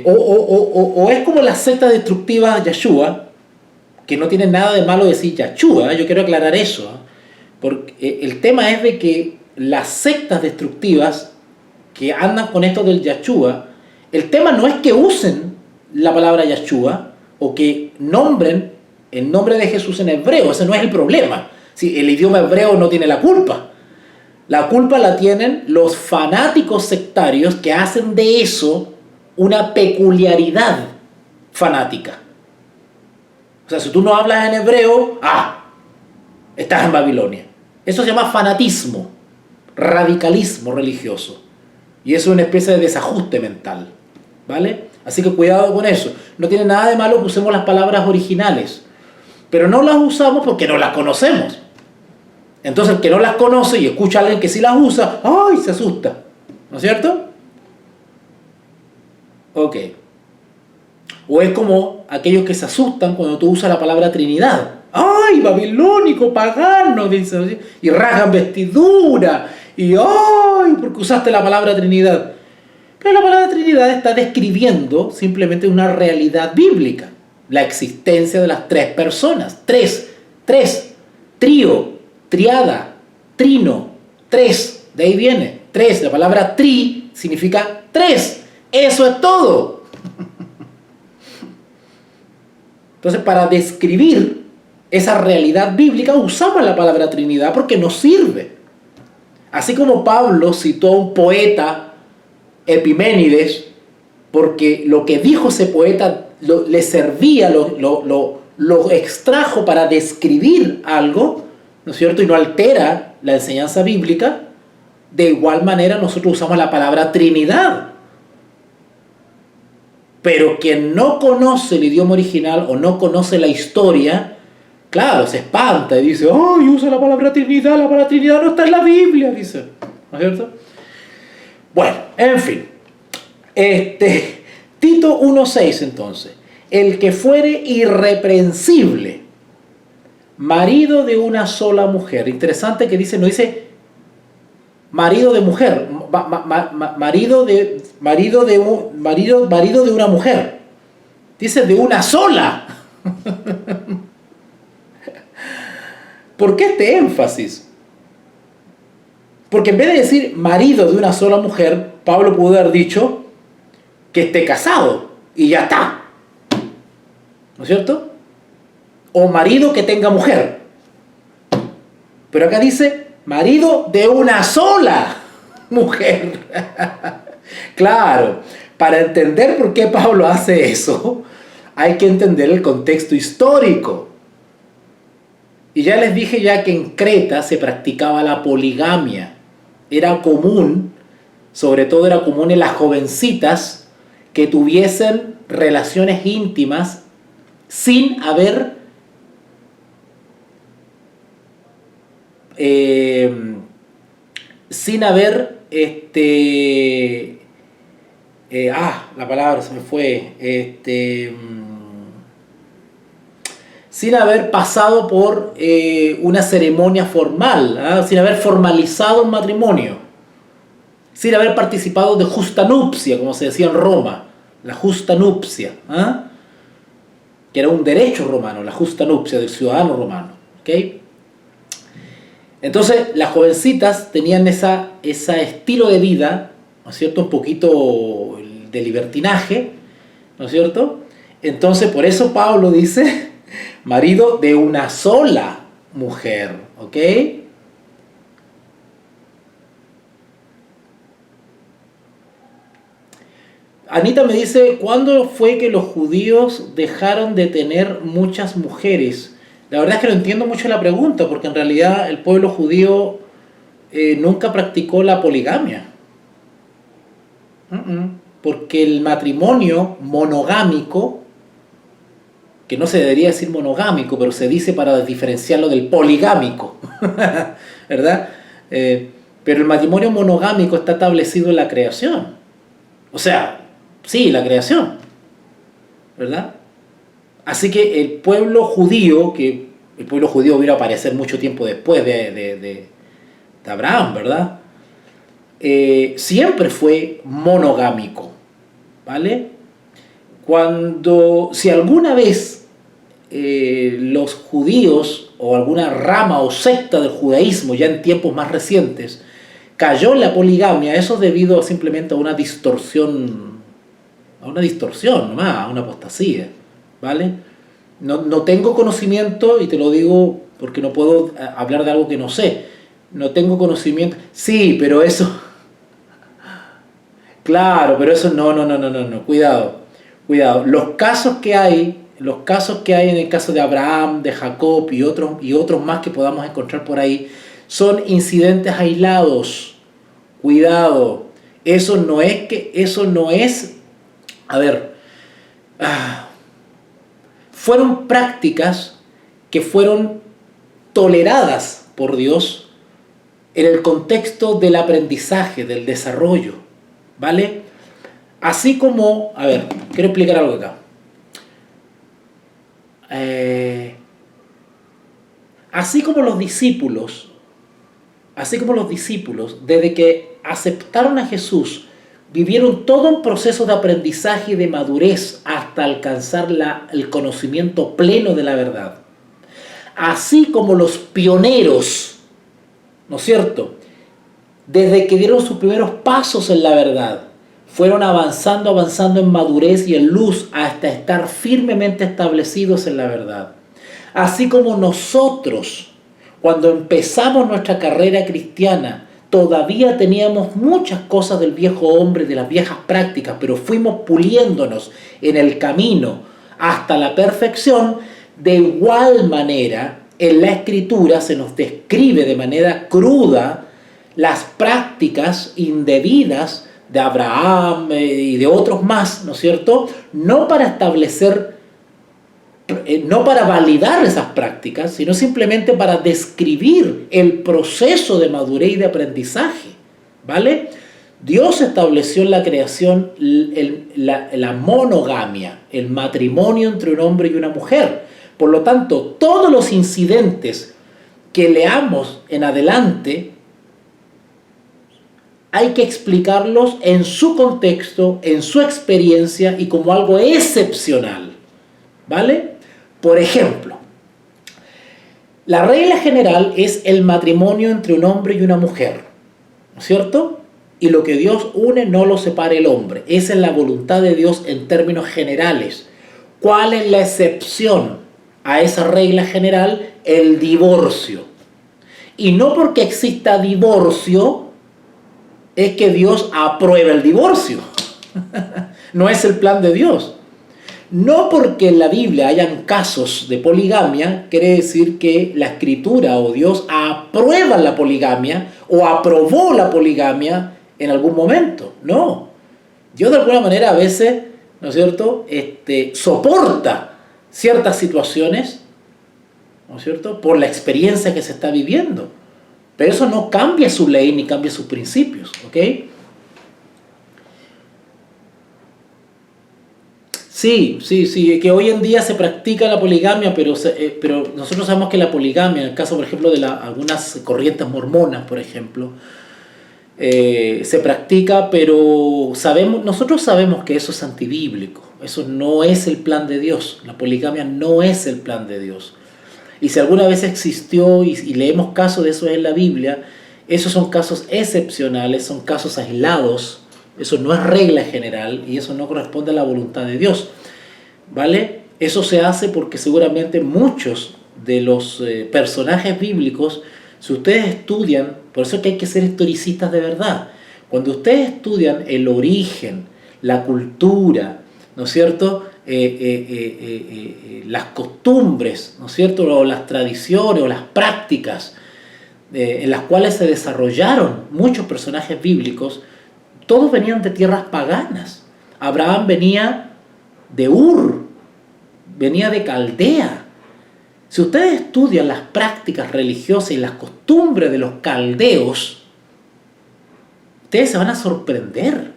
O es como la secta destructiva Yahshua, que no tiene nada de malo decir Yahshua, yo quiero aclarar eso, porque el tema es de que las sectas destructivas que andan con esto del Yahshua, el tema no es que usen la palabra Yahshua o que nombren el nombre de Jesús en hebreo, ese no es el problema. Si el idioma hebreo no tiene la culpa. La culpa la tienen los fanáticos sectarios que hacen de eso una peculiaridad fanática. O sea, si tú no hablas en hebreo, estás en Babilonia. Eso se llama fanatismo, radicalismo religioso. Y eso es una especie de desajuste mental, ¿vale? Así que cuidado con eso. No tiene nada de malo que usemos las palabras originales, pero no las usamos porque no las conocemos. Entonces el que no las conoce y escucha a alguien que sí las usa, ¡ay!, se asusta. ¿No es cierto? Ok. O es como aquellos que se asustan cuando tú usas la palabra Trinidad. ¡Ay, babilónico, pagano! Dice, y rasgan vestidura, y ¡ay! Porque usaste la palabra Trinidad. Pero la palabra Trinidad está describiendo simplemente una realidad bíblica, la existencia de las tres personas. Tres, trío, triada, trino, tres, de ahí viene, tres. La palabra tri significa tres, eso es todo. Entonces, para describir esa realidad bíblica usamos la palabra Trinidad porque nos sirve. Así como Pablo citó a un poeta, Epiménides, porque lo que dijo ese poeta le servía, lo extrajo para describir algo, ¿no es cierto? Y no altera la enseñanza bíblica. De igual manera nosotros usamos la palabra Trinidad. Pero quien no conoce el idioma original o no conoce la historia, claro, se espanta y dice, ¡ay, usa la palabra Trinidad no está en la Biblia! Dice, ¿no es cierto? Bueno, en fin. Tito 1:6 entonces. El que fuere irreprensible, marido de una sola mujer. Interesante que dice, no dice marido de mujer, marido de una mujer. Dice de una sola. ¿Por qué este énfasis? Porque en vez de decir marido de una sola mujer, Pablo pudo haber dicho que esté casado y ya está. ¿No es cierto? O marido que tenga mujer. Pero acá dice marido de una sola mujer. Claro, para entender por qué Pablo hace eso, hay que entender el contexto histórico. Y ya les dije ya que en Creta se practicaba la poligamia. Era común, sobre todo era común en las jovencitas, que tuviesen relaciones íntimas sin haber la palabra se me fue, sin haber pasado por una ceremonia formal, sin haber formalizado un matrimonio, sin haber participado de justa nupcia, como se decía en Roma, la justa nupcia, que era un derecho romano, la justa nupcia del ciudadano romano. ¿Okay? Entonces las jovencitas tenían ese estilo de vida, ¿no es cierto?, un poquito de libertinaje, ¿no es cierto? Entonces por eso Pablo dice marido de una sola mujer, ¿ok? Anita me dice, ¿cuándo fue que los judíos dejaron de tener muchas mujeres? La verdad es que no entiendo mucho la pregunta, porque en realidad el pueblo judío nunca practicó la poligamia. Porque el matrimonio monogámico, que no se debería decir monogámico, pero se dice para diferenciarlo del poligámico, ¿verdad? Pero el matrimonio monogámico está establecido en la creación. O sea, sí, la creación, ¿verdad? Así que el pueblo judío vino a aparecer mucho tiempo después de Abraham, ¿verdad? Siempre fue monogámico, ¿vale? Si alguna vez los judíos o alguna rama o secta del judaísmo ya en tiempos más recientes cayó en la poligamia, eso es debido simplemente a una distorsión nomás, a una apostasía, ¿vale? No tengo conocimiento, y te lo digo porque no puedo hablar de algo que no sé. No tengo conocimiento. Sí, pero eso... Claro, pero eso no. Cuidado. Los casos que hay en el caso de Abraham, de Jacob y otros más que podamos encontrar por ahí, son incidentes aislados. Cuidado. Eso no es... A ver... fueron prácticas que fueron toleradas por Dios en el contexto del aprendizaje, del desarrollo, ¿vale? Así como, a ver, quiero explicar algo acá. Así como los discípulos, desde que aceptaron a Jesús, vivieron todo un proceso de aprendizaje y de madurez hasta alcanzar el conocimiento pleno de la verdad. Así como los pioneros, ¿no es cierto?, desde que dieron sus primeros pasos en la verdad, fueron avanzando en madurez y en luz hasta estar firmemente establecidos en la verdad. Así como nosotros, cuando empezamos nuestra carrera cristiana, todavía teníamos muchas cosas del viejo hombre, de las viejas prácticas, pero fuimos puliéndonos en el camino hasta la perfección. De igual manera, en la Escritura se nos describe de manera cruda las prácticas indebidas de Abraham y de otros más, ¿no es cierto? No para establecer, no para validar esas prácticas, sino simplemente para describir el proceso de madurez y de aprendizaje, ¿vale? Dios estableció en la creación la monogamia, el matrimonio entre un hombre y una mujer. Por lo tanto, todos los incidentes que leamos en adelante hay que explicarlos en su contexto, en su experiencia y como algo excepcional, ¿vale? Por ejemplo, la regla general es el matrimonio entre un hombre y una mujer, ¿no es cierto? Y lo que Dios une no lo separa el hombre. Esa es la voluntad de Dios en términos generales. ¿Cuál es la excepción a esa regla general? El divorcio. Y no porque exista divorcio es que Dios aprueba el divorcio. No es el plan de Dios. No porque en la Biblia hayan casos de poligamia, quiere decir que la Escritura o Dios aprueba la poligamia o aprobó la poligamia en algún momento. No. Dios de alguna manera a veces, ¿no es cierto?, soporta ciertas situaciones, ¿no es cierto?, por la experiencia que se está viviendo. Pero eso no cambia su ley ni cambia sus principios, ¿ok? Sí, que hoy en día se practica la poligamia, pero nosotros sabemos que la poligamia, en el caso, por ejemplo, de algunas corrientes mormonas, por ejemplo, se practica, pero nosotros sabemos que eso es antibíblico. Eso no es el plan de Dios. La poligamia no es el plan de Dios. Y si alguna vez existió y leemos casos de eso en la Biblia, esos son casos excepcionales, son casos aislados, eso no es regla general y eso no corresponde a la voluntad de Dios, ¿vale? Eso se hace porque seguramente muchos de los personajes bíblicos, si ustedes estudian, por eso es que hay que ser historicistas de verdad, cuando ustedes estudian el origen, la cultura, ¿no es cierto?, las costumbres, ¿no es cierto?, o las tradiciones o las prácticas en las cuales se desarrollaron muchos personajes bíblicos, todos venían de tierras paganas. Abraham venía de Ur, venía de Caldea. Si ustedes estudian las prácticas religiosas y las costumbres de los caldeos, ustedes se van a sorprender.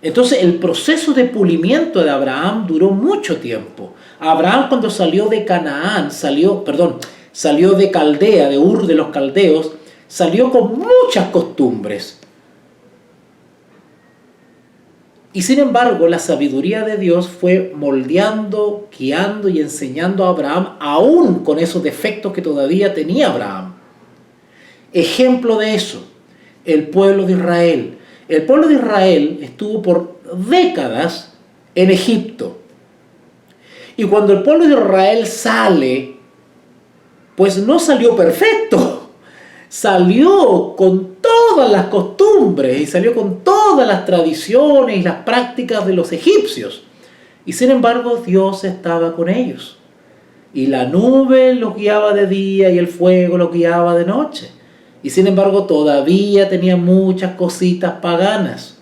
Entonces el proceso de pulimiento de Abraham duró mucho tiempo. Abraham, cuando salió de Canaán, salió de Caldea, de Ur de los caldeos, salió con muchas costumbres. Y sin embargo, la sabiduría de Dios fue moldeando, guiando y enseñando a Abraham, aún con esos defectos que todavía tenía Abraham. Ejemplo de eso, el pueblo de Israel. El pueblo de Israel estuvo por décadas en Egipto. Y cuando el pueblo de Israel sale, pues no salió perfecto. Salió con todas las costumbres y salió con todas las tradiciones y las prácticas de los egipcios. Y sin embargo, Dios estaba con ellos. Y la nube los guiaba de día y el fuego los guiaba de noche. Y sin embargo todavía tenía muchas cositas paganas.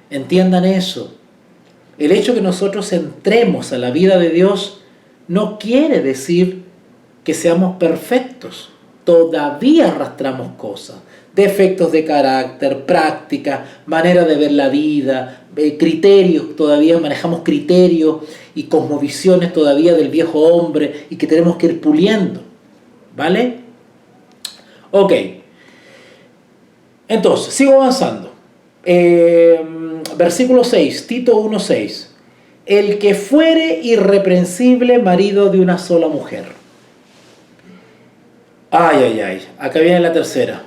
Entiendan eso. El hecho que nosotros entremos a la vida de Dios no quiere decir que seamos perfectos. todavía arrastramos cosas, defectos de carácter, práctica, manera de ver la vida, criterios, todavía manejamos criterios y cosmovisiones todavía del viejo hombre y que tenemos que ir puliendo, ¿vale? Ok, entonces, sigo avanzando. Versículo 6, Tito 1:6. El que fuere irreprensible marido de una sola mujer. Ay, ay, ay, acá viene la tercera.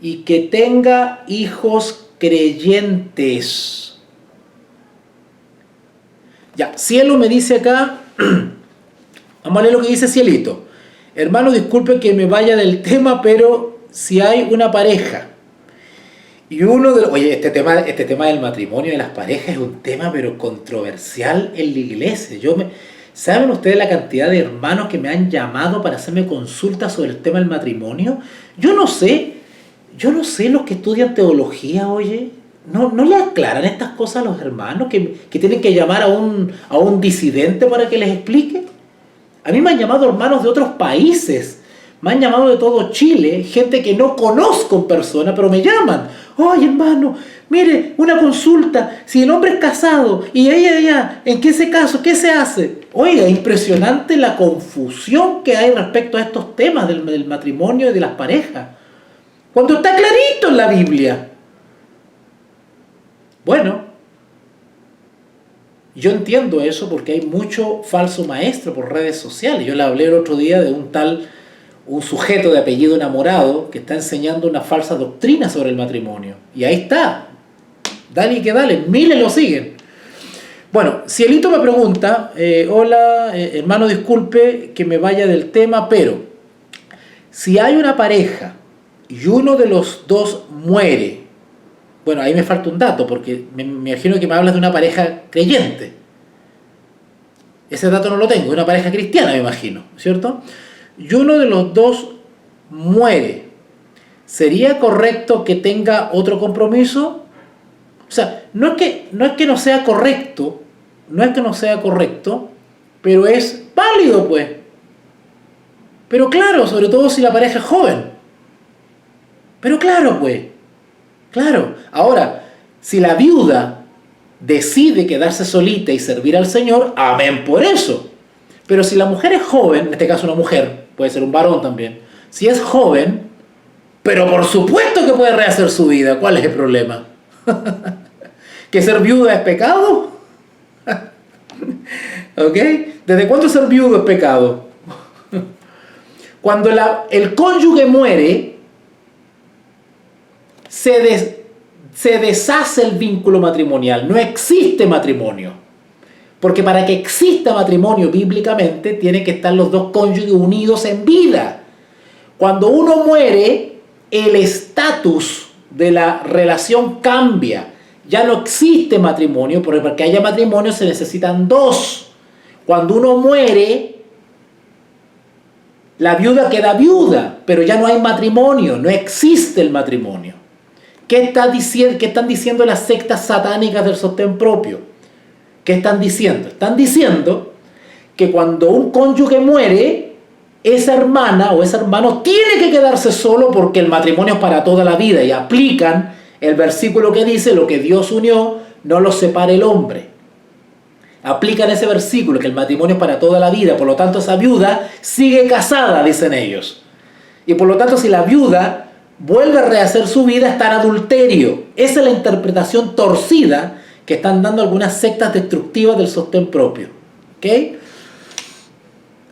Y que tenga hijos creyentes. Ya, Cielo me dice acá, vamos a leer lo que dice Cielito. Hermano, disculpe que me vaya del tema, pero si hay una pareja y uno de los... Oye, este tema del matrimonio de las parejas es un tema pero controversial en la iglesia. ¿Saben ustedes la cantidad de hermanos que me han llamado para hacerme consultas sobre el tema del matrimonio? Yo no sé los que estudian teología, oye, no le aclaran estas cosas a los hermanos que tienen que llamar a un disidente para que les explique. A mí me han llamado hermanos de otros países, me han llamado de todo Chile, gente que no conozco en persona, pero me llaman. Oye, hermano, mire, una consulta, si el hombre es casado y ella, ¿en qué ese caso? ¿Qué se hace? Oiga, impresionante la confusión que hay respecto a estos temas del matrimonio y de las parejas, cuando está clarito en la Biblia. Bueno, yo entiendo eso porque hay mucho falso maestro por redes sociales. Yo le hablé el otro día de un sujeto de apellido Enamorado que está enseñando una falsa doctrina sobre el matrimonio. Y ahí está. Dale que dale, miles lo siguen. Bueno, Cielito me pregunta, hola, hermano, disculpe que me vaya del tema, pero si hay una pareja y uno de los dos muere, bueno, ahí me falta un dato, porque me imagino que me hablas de una pareja creyente. Ese dato no lo tengo, de una pareja cristiana me imagino, ¿cierto? Y uno de los dos muere, ¿sería correcto que tenga otro compromiso? O sea, no es que no sea correcto, pero es válido, pues. Pero claro, sobre todo si la pareja es joven. Pero claro, pues. Claro. Ahora, si la viuda decide quedarse solita y servir al Señor, amén por eso. Pero si la mujer es joven, en este caso una mujer, puede ser un varón también, si es joven, pero por supuesto que puede rehacer su vida, ¿cuál es el problema? ¿Que ser viuda es pecado? ¿Ok? ¿Desde cuándo ser viudo es pecado? Cuando el cónyuge muere, se deshace el vínculo matrimonial, no existe matrimonio. Porque para que exista matrimonio bíblicamente, tienen que estar los dos cónyuges unidos en vida. Cuando uno muere, el estatus de la relación cambia. Ya no existe matrimonio, porque para que haya matrimonio se necesitan dos. Cuando uno muere, la viuda queda viuda, pero ya no hay matrimonio, no existe el matrimonio. ¿Qué están diciendo las sectas satánicas del sostén propio? ¿Qué están diciendo? Están diciendo que cuando un cónyuge muere, esa hermana o ese hermano tiene que quedarse solo porque el matrimonio es para toda la vida, y aplican el versículo que dice: lo que Dios unió, no lo separe el hombre. Aplican ese versículo, que el matrimonio es para toda la vida, por lo tanto esa viuda sigue casada, dicen ellos. Y por lo tanto, si la viuda vuelve a rehacer su vida, está en adulterio. Esa es la interpretación torcida que están dando algunas sectas destructivas del sostén propio. ¿Ok?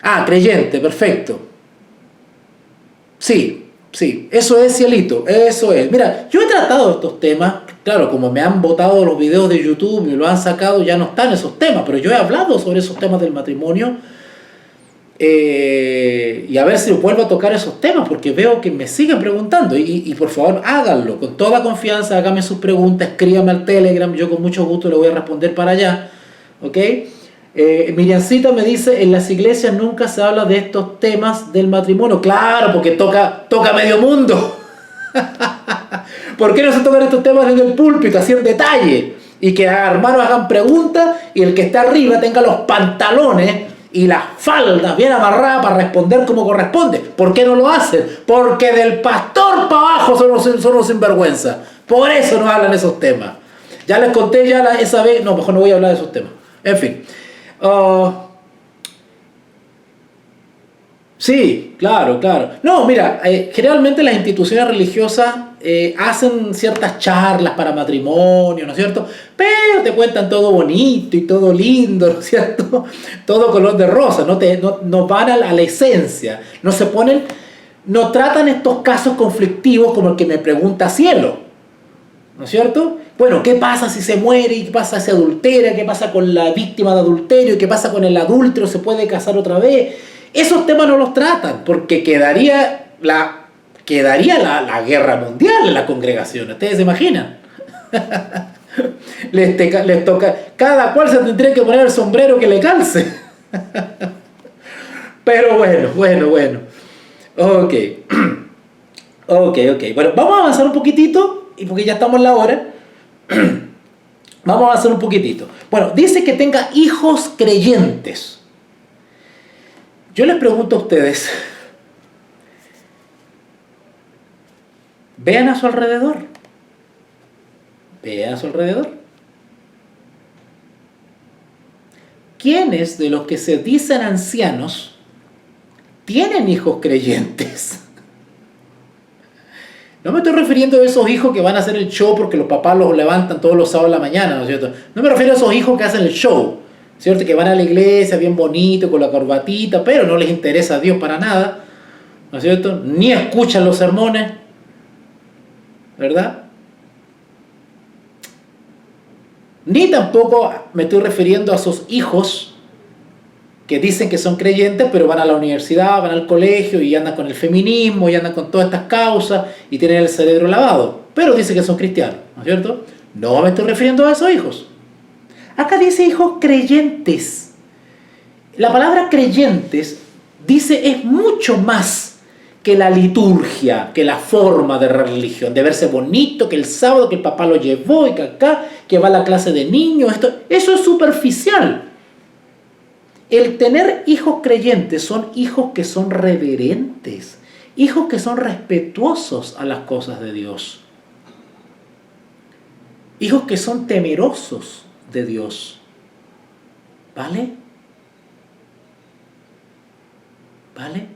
Ah, creyente, perfecto. Sí, eso es, Cielito, eso es. Mira, yo he tratado estos temas, claro, como me han botado los videos de YouTube y lo han sacado, ya no están esos temas, pero yo he hablado sobre esos temas del matrimonio, y a ver si vuelvo a tocar esos temas, porque veo que me siguen preguntando, y por favor háganlo, con toda confianza, háganme sus preguntas, escríbanme al Telegram, yo con mucho gusto le voy a responder para allá, ¿ok? Miriancita me dice: en las iglesias nunca se habla de estos temas del matrimonio. Claro, porque toca medio mundo. ¿Por qué no se tocan estos temas desde el púlpito, así en detalle? Y que hermanos hagan preguntas y el que está arriba tenga los pantalones y las faldas bien amarradas para responder como corresponde. ¿Por qué no lo hacen? Porque del pastor para abajo son los sinvergüenza. Por eso no hablan esos temas. Ya les conté esa vez, no, mejor no voy a hablar de esos temas. En fin. Sí, claro, claro. No, mira, generalmente las instituciones religiosas hacen ciertas charlas para matrimonio, ¿no es cierto? Pero te cuentan todo bonito y todo lindo, ¿no es cierto? Todo color de rosa, no van a la esencia, no tratan estos casos conflictivos como el que me pregunta Cielo, ¿no es cierto? Bueno, ¿qué pasa si se muere? ¿Qué pasa si adultera? ¿Qué pasa con la víctima de adulterio? ¿Qué pasa con el adúltero? ¿Se puede casar otra vez? Esos temas no los tratan, porque quedaría la guerra mundial en la congregación. ¿Ustedes se imaginan? Les toca, cada cual se tendría que poner el sombrero que le calce. Pero bueno. Ok. Ok. Bueno, vamos a avanzar un poquitito, y porque ya estamos en la hora. Vamos a avanzar un poquitito. Bueno, dice que tenga hijos creyentes. Yo les pregunto a ustedes, vean a su alrededor. Vean a su alrededor. ¿Quiénes de los que se dicen ancianos tienen hijos creyentes? No me estoy refiriendo a esos hijos que van a hacer el show porque los papás los levantan todos los sábados a la mañana, ¿no es cierto? No me refiero a esos hijos que hacen el show, ¿cierto? Que van a la iglesia bien bonito, con la corbatita, pero no les interesa a Dios para nada, ¿no es cierto? Ni escuchan los sermones, ¿verdad? Ni tampoco me estoy refiriendo a esos hijos que dicen que son creyentes, pero van a la universidad, van al colegio y andan con el feminismo y andan con todas estas causas y tienen el cerebro lavado, pero dicen que son cristianos, ¿no es cierto? No me estoy refiriendo a esos hijos. Acá dice hijos creyentes. La palabra creyentes dice es mucho más que la liturgia, que la forma de religión, de verse bonito, que el sábado, que el papá lo llevó y que acá, que va a la clase de niños, eso es superficial. El tener hijos creyentes son hijos que son reverentes, hijos que son respetuosos a las cosas de Dios, hijos que son temerosos de Dios. ¿Vale? ¿Vale?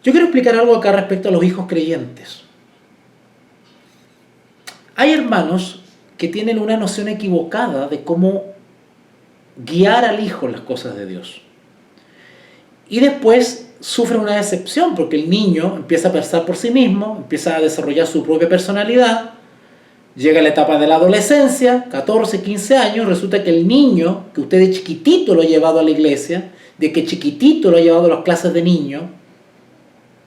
Yo quiero explicar algo acá respecto a los hijos creyentes. Hay hermanos que tienen una noción equivocada de cómo guiar al hijo en las cosas de Dios. Y después sufren una decepción porque el niño empieza a pensar por sí mismo, empieza a desarrollar su propia personalidad, llega a la etapa de la adolescencia, 14, 15 años, resulta que el niño, que usted de chiquitito lo ha llevado a la iglesia, de que chiquitito lo ha llevado a las clases de niño,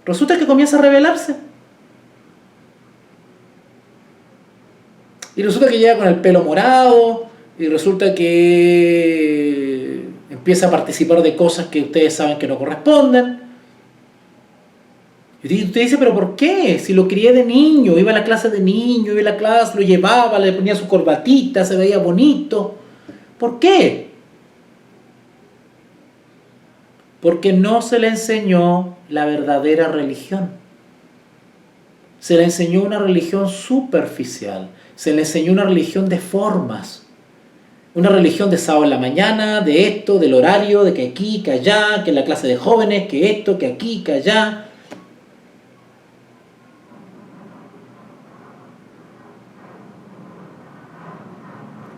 resulta que comienza a rebelarse. Y resulta que llega con el pelo morado, y resulta que empieza a participar de cosas que ustedes saben que no corresponden. Y usted dice, ¿pero por qué? Si lo crié de niño, iba a la clase de niño, iba a la clase, lo llevaba, le ponía su corbatita, se veía bonito. ¿Por qué? Porque no se le enseñó la verdadera religión. Se le enseñó una religión superficial. Se le enseñó una religión de formas. Una religión de sábado en la mañana, de esto, del horario, de que aquí, que allá, que la clase de jóvenes, que esto, que aquí, que allá.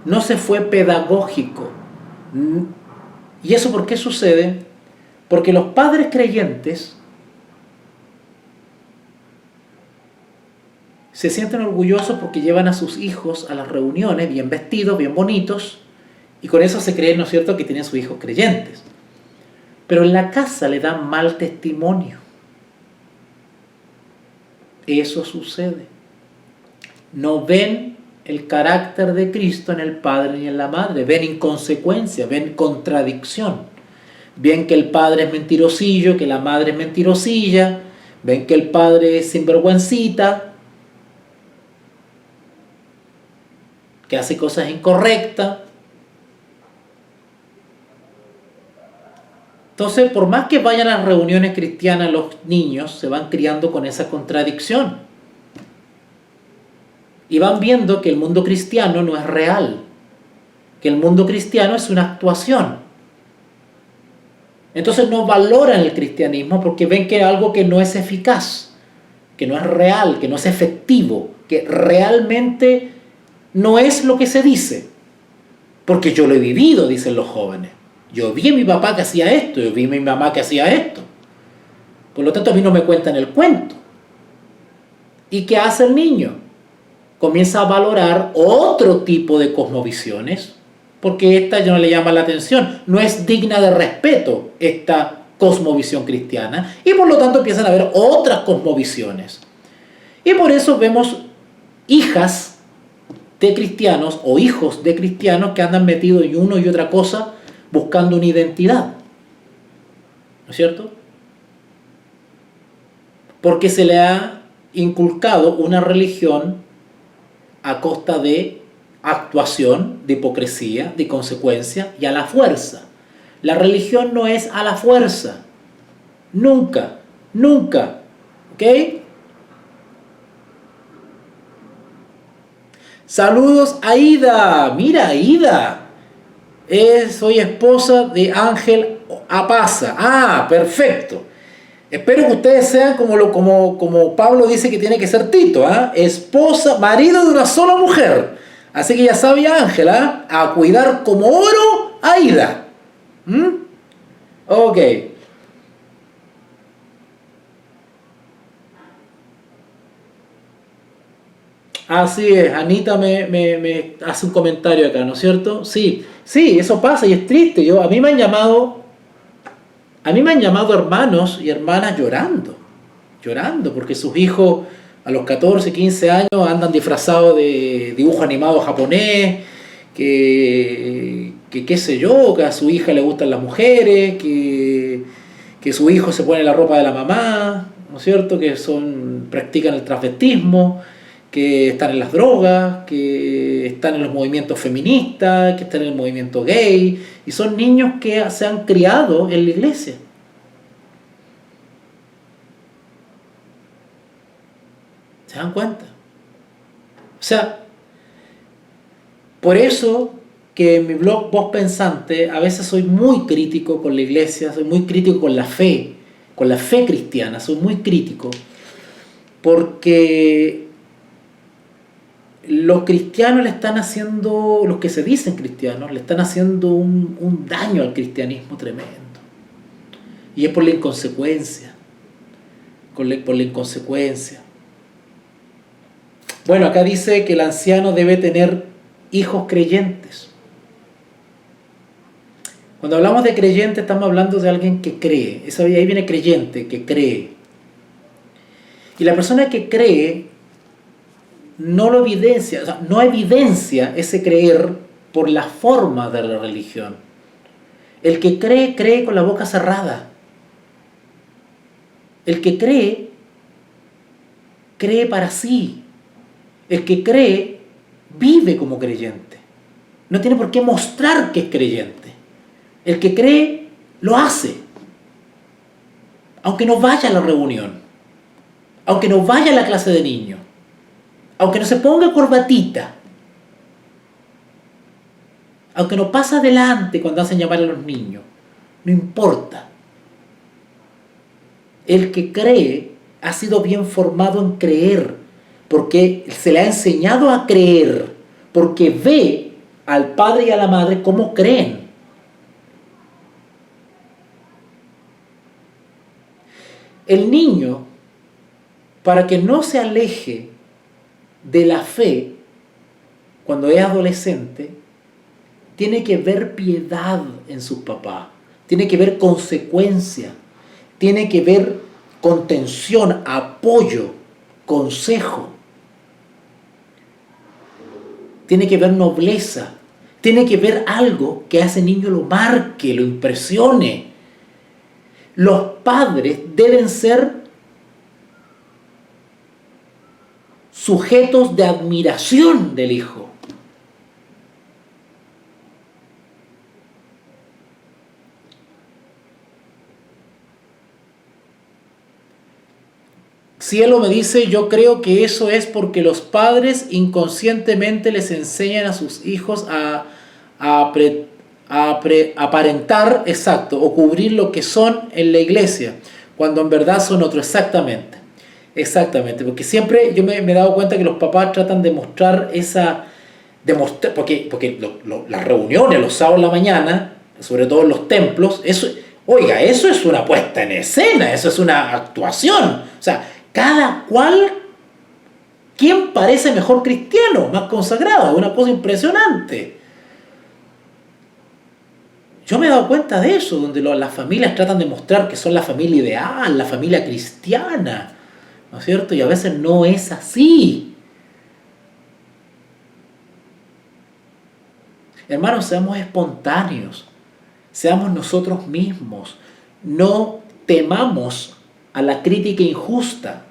No se fue pedagógico. ¿Y eso por qué sucede? Porque los padres creyentes se sienten orgullosos porque llevan a sus hijos a las reuniones bien vestidos, bien bonitos, y con eso se creen, ¿no es cierto?, que tienen sus hijos creyentes. Pero en la casa le dan mal testimonio. Eso sucede. No ven el carácter de Cristo en el padre ni en la madre, ven inconsecuencia, ven contradicción. Ven que el padre es mentirosillo, que la madre es mentirosilla, ven que el padre es sinvergüencita, que hace cosas incorrectas. Entonces, por más que vayan a las reuniones cristianas, los niños se van criando con esa contradicción. Y van viendo que el mundo cristiano no es real, que el mundo cristiano es una actuación. Entonces no valoran el cristianismo porque ven que es algo que no es eficaz, que no es real, que no es efectivo, que realmente no es lo que se dice. Porque yo lo he vivido, dicen los jóvenes. Yo vi a mi papá que hacía esto, yo vi a mi mamá que hacía esto. Por lo tanto, a mí no me cuentan el cuento. ¿Y qué hace el niño? Comienza a valorar otro tipo de cosmovisiones, porque esta ya no le llama la atención, no es digna de respeto esta cosmovisión cristiana, y por lo tanto empiezan a haber otras cosmovisiones. Y por eso vemos hijas de cristianos o hijos de cristianos que andan metidos en uno y otra cosa buscando una identidad. ¿No es cierto? Porque se le ha inculcado una religión a costa de actuación, de hipocresía, de consecuencia y a la fuerza. La religión no es a la fuerza. Nunca, nunca. ¿Ok? Saludos a Ida. Mira, Ida. Soy esposa de Ángel Apaza. Ah, perfecto. Espero que ustedes sean como Pablo dice que tiene que ser Tito, esposa, marido de una sola mujer. Así que ya sabe Ángel, a cuidar como oro a Ida. Ok. Así es, Anita me hace un comentario acá, ¿no es cierto? Sí, sí, eso pasa y es triste. A mí me han llamado hermanos y hermanas llorando, porque sus hijos a los 14, 15 años andan disfrazados de dibujo animado japonés, que qué sé yo, que a su hija le gustan las mujeres, que su hijo se pone la ropa de la mamá, ¿no es cierto? Practican el transvestismo, que están en las drogas, que están en los movimientos feministas, que están en el movimiento gay, y son niños que se han criado en la iglesia. ¿Se dan cuenta? O sea, por eso que en mi blog Voz Pensante a veces soy muy crítico con la iglesia, soy muy crítico con la fe cristiana, soy muy crítico, porque los cristianos le están haciendo, los que se dicen cristianos, le están haciendo un daño al cristianismo tremendo. Y es por la inconsecuencia. Por la inconsecuencia. Bueno, acá dice que el anciano debe tener hijos creyentes. Cuando hablamos de creyente estamos hablando de alguien que cree. Ahí viene creyente, que cree. Y la persona que cree no lo evidencia, o sea, no evidencia ese creer por la forma de la religión. El que cree, cree con la boca cerrada. El que cree, cree para sí. El que cree, vive como creyente. No tiene por qué mostrar que es creyente. El que cree, lo hace. Aunque no vaya a la reunión. Aunque no vaya a la clase de niños. Aunque no se ponga corbatita, aunque no pasa adelante cuando hacen llamar a los niños, no importa. El que cree ha sido bien formado en creer, porque se le ha enseñado a creer, porque ve al padre y a la madre cómo creen. El niño, para que no se aleje de la fe, cuando es adolescente, tiene que ver piedad en sus papás, tiene que ver consecuencia, tiene que ver contención, apoyo, consejo, tiene que ver nobleza, tiene que ver algo que a ese niño lo marque, lo impresione. Los padres deben ser sujetos de admiración del hijo. cielo me dice, yo creo que eso es porque los padres inconscientemente les enseñan a sus hijos a aparentar, exacto, o cubrir lo que son en la iglesia, cuando en verdad son otro, exactamente. Exactamente, porque siempre yo me he dado cuenta que los papás tratan de mostrar porque las reuniones los sábados en la mañana, sobre todo en los templos, eso es una puesta en escena, eso es una actuación. O sea, cada cual, ¿quién parece mejor cristiano, más consagrado? Una cosa impresionante. Yo me he dado cuenta de eso, donde las familias tratan de mostrar que son la familia ideal, la familia cristiana, ¿no es cierto? Y a veces no es así. Hermanos, seamos espontáneos, seamos nosotros mismos, no temamos a la crítica injusta.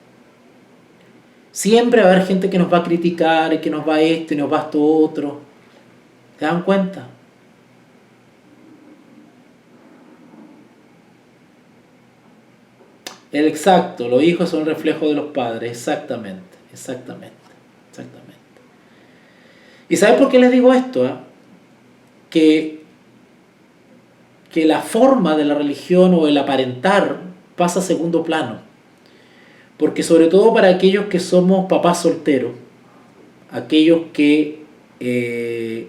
Siempre va a haber gente que nos va a criticar, y que nos va esto y nos va esto otro. ¿Se dan cuenta? Exacto, los hijos son reflejo de los padres, exactamente, exactamente, exactamente. ¿Y sabes por qué les digo esto? Que la forma de la religión o el aparentar pasa a segundo plano. Porque sobre todo para aquellos que somos papás solteros, aquellos que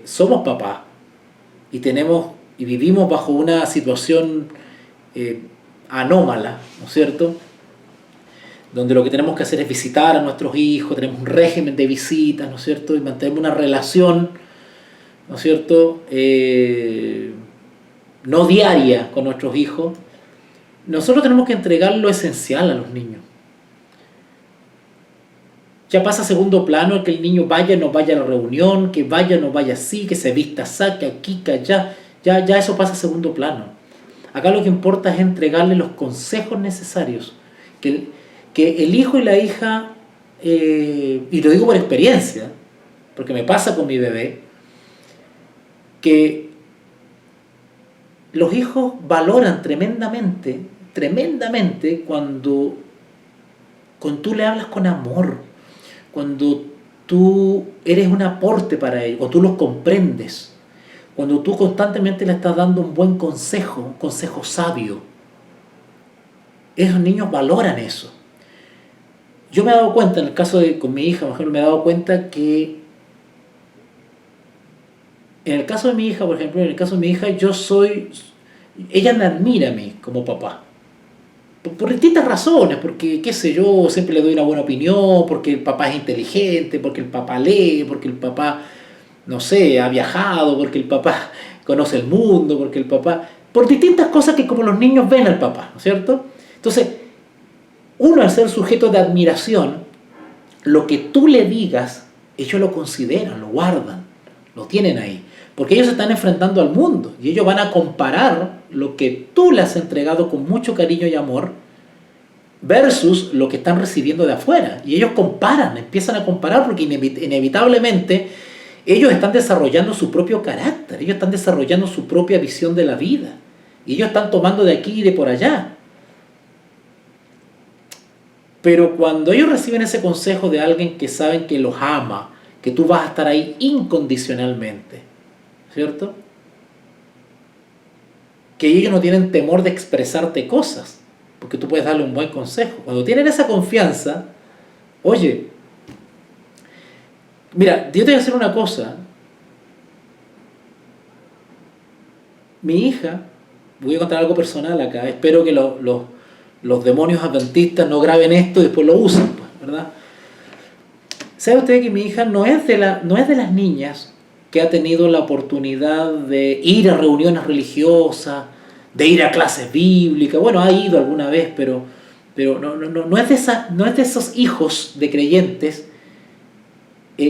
somos papás y vivimos bajo una situación anómala, ¿no es cierto? Donde lo que tenemos que hacer es visitar a nuestros hijos, tenemos un régimen de visitas, ¿no es cierto? Y mantenemos una relación, ¿no es cierto? No diaria con nuestros hijos. Nosotros tenemos que entregar lo esencial a los niños. Ya pasa a segundo plano el que el niño vaya o no vaya a la reunión, que vaya o no vaya así, que se vista así, que aquí, que allá. Ya eso pasa a segundo plano. Acá lo que importa es entregarle los consejos necesarios. Que el hijo y la hija, y lo digo por experiencia, porque me pasa con mi bebé, que los hijos valoran tremendamente cuando tú le hablas con amor, cuando tú eres un aporte para ellos, cuando tú los comprendes, cuando tú constantemente le estás dando un buen consejo, un consejo sabio. Esos niños valoran eso. Yo me he dado cuenta, en el caso con mi hija, por ejemplo, me he dado cuenta que en el caso de mi hija, por ejemplo, ella me admira a mí como papá. Por distintas razones, porque, qué sé yo, siempre le doy una buena opinión, porque el papá es inteligente, porque el papá lee, porque el papá, no sé, ha viajado, porque el papá conoce el mundo, porque el papá... Por distintas cosas que como los niños ven al papá, ¿no es cierto? Entonces, uno al ser sujeto de admiración, lo que tú le digas, ellos lo consideran, lo guardan, lo tienen ahí. Porque ellos se están enfrentando al mundo y ellos van a comparar lo que tú les has entregado con mucho cariño y amor versus lo que están recibiendo de afuera. Y ellos comparan, empiezan a comparar porque inevitablemente ellos están desarrollando su propio carácter, ellos están desarrollando su propia visión de la vida. Y ellos están tomando de aquí y de por allá. Pero cuando ellos reciben ese consejo de alguien que saben que los ama, que tú vas a estar ahí incondicionalmente, ¿cierto? Que ellos no tienen temor de expresarte cosas, porque tú puedes darle un buen consejo. Cuando tienen esa confianza, oye, mira, yo te voy a decir una cosa. Mi hija, voy a contar algo personal acá, espero que los demonios adventistas no graben esto y después lo usen, pues, ¿verdad? ¿Sabe usted que mi hija no es de las niñas que ha tenido la oportunidad de ir a reuniones religiosas, de ir a clases bíblicas? Bueno, ha ido alguna vez, pero no es de esos hijos de creyentes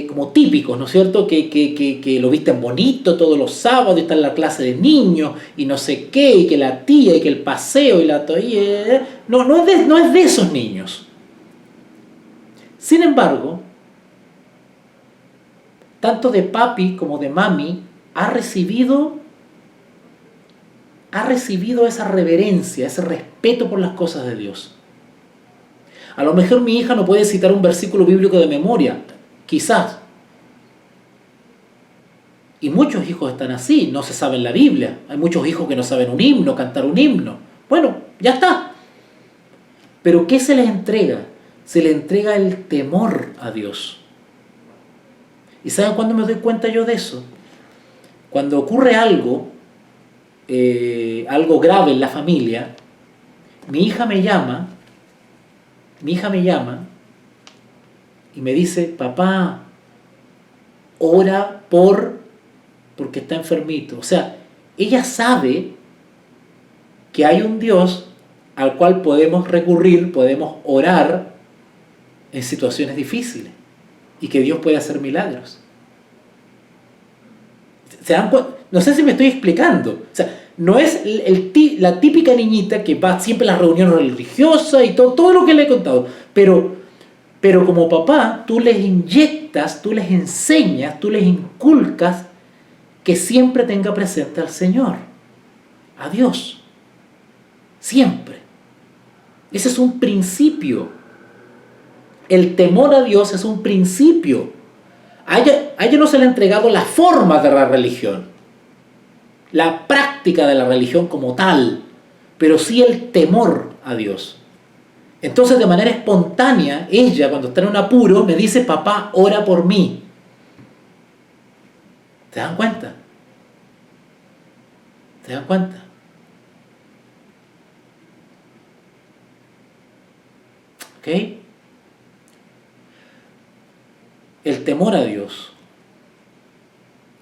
como típicos, ¿no es cierto? Que lo visten bonito todos los sábados y está en la clase de niños y no sé qué, y que la tía y que el paseo y la toalla. No es de esos niños. Sin embargo, tanto de papi como de mami ha recibido esa reverencia, ese respeto por las cosas de Dios. A lo mejor mi hija no puede citar un versículo bíblico de memoria, quizás. Y muchos hijos están así, no se saben la Biblia. Hay muchos hijos que no saben un himno, cantar un himno. Bueno, ya está. Pero ¿qué se les entrega? Se les entrega el temor a Dios. ¿Y saben cuándo me doy cuenta yo de eso? Cuando ocurre algo grave en la familia, mi hija me llama y me dice, papá, ora porque está enfermito. O sea, ella sabe que hay un Dios al cual podemos recurrir, podemos orar en situaciones difíciles y que Dios puede hacer milagros. No sé si me estoy explicando. O sea, no es la típica niñita que va siempre a las reuniones religiosas y todo lo que le he contado, pero como papá tú les inyectas, tú les enseñas, tú les inculcas que siempre tenga presente al Señor, a Dios, siempre. Ese es un principio. El temor a Dios es un principio. A ella no se le ha entregado la forma de la religión, la práctica de la religión como tal, pero sí el temor a Dios. Entonces, de manera espontánea, ella, cuando está en un apuro, me dice, papá, ora por mí. ¿Se dan cuenta? ¿Se dan cuenta? ¿Ok? El temor a Dios.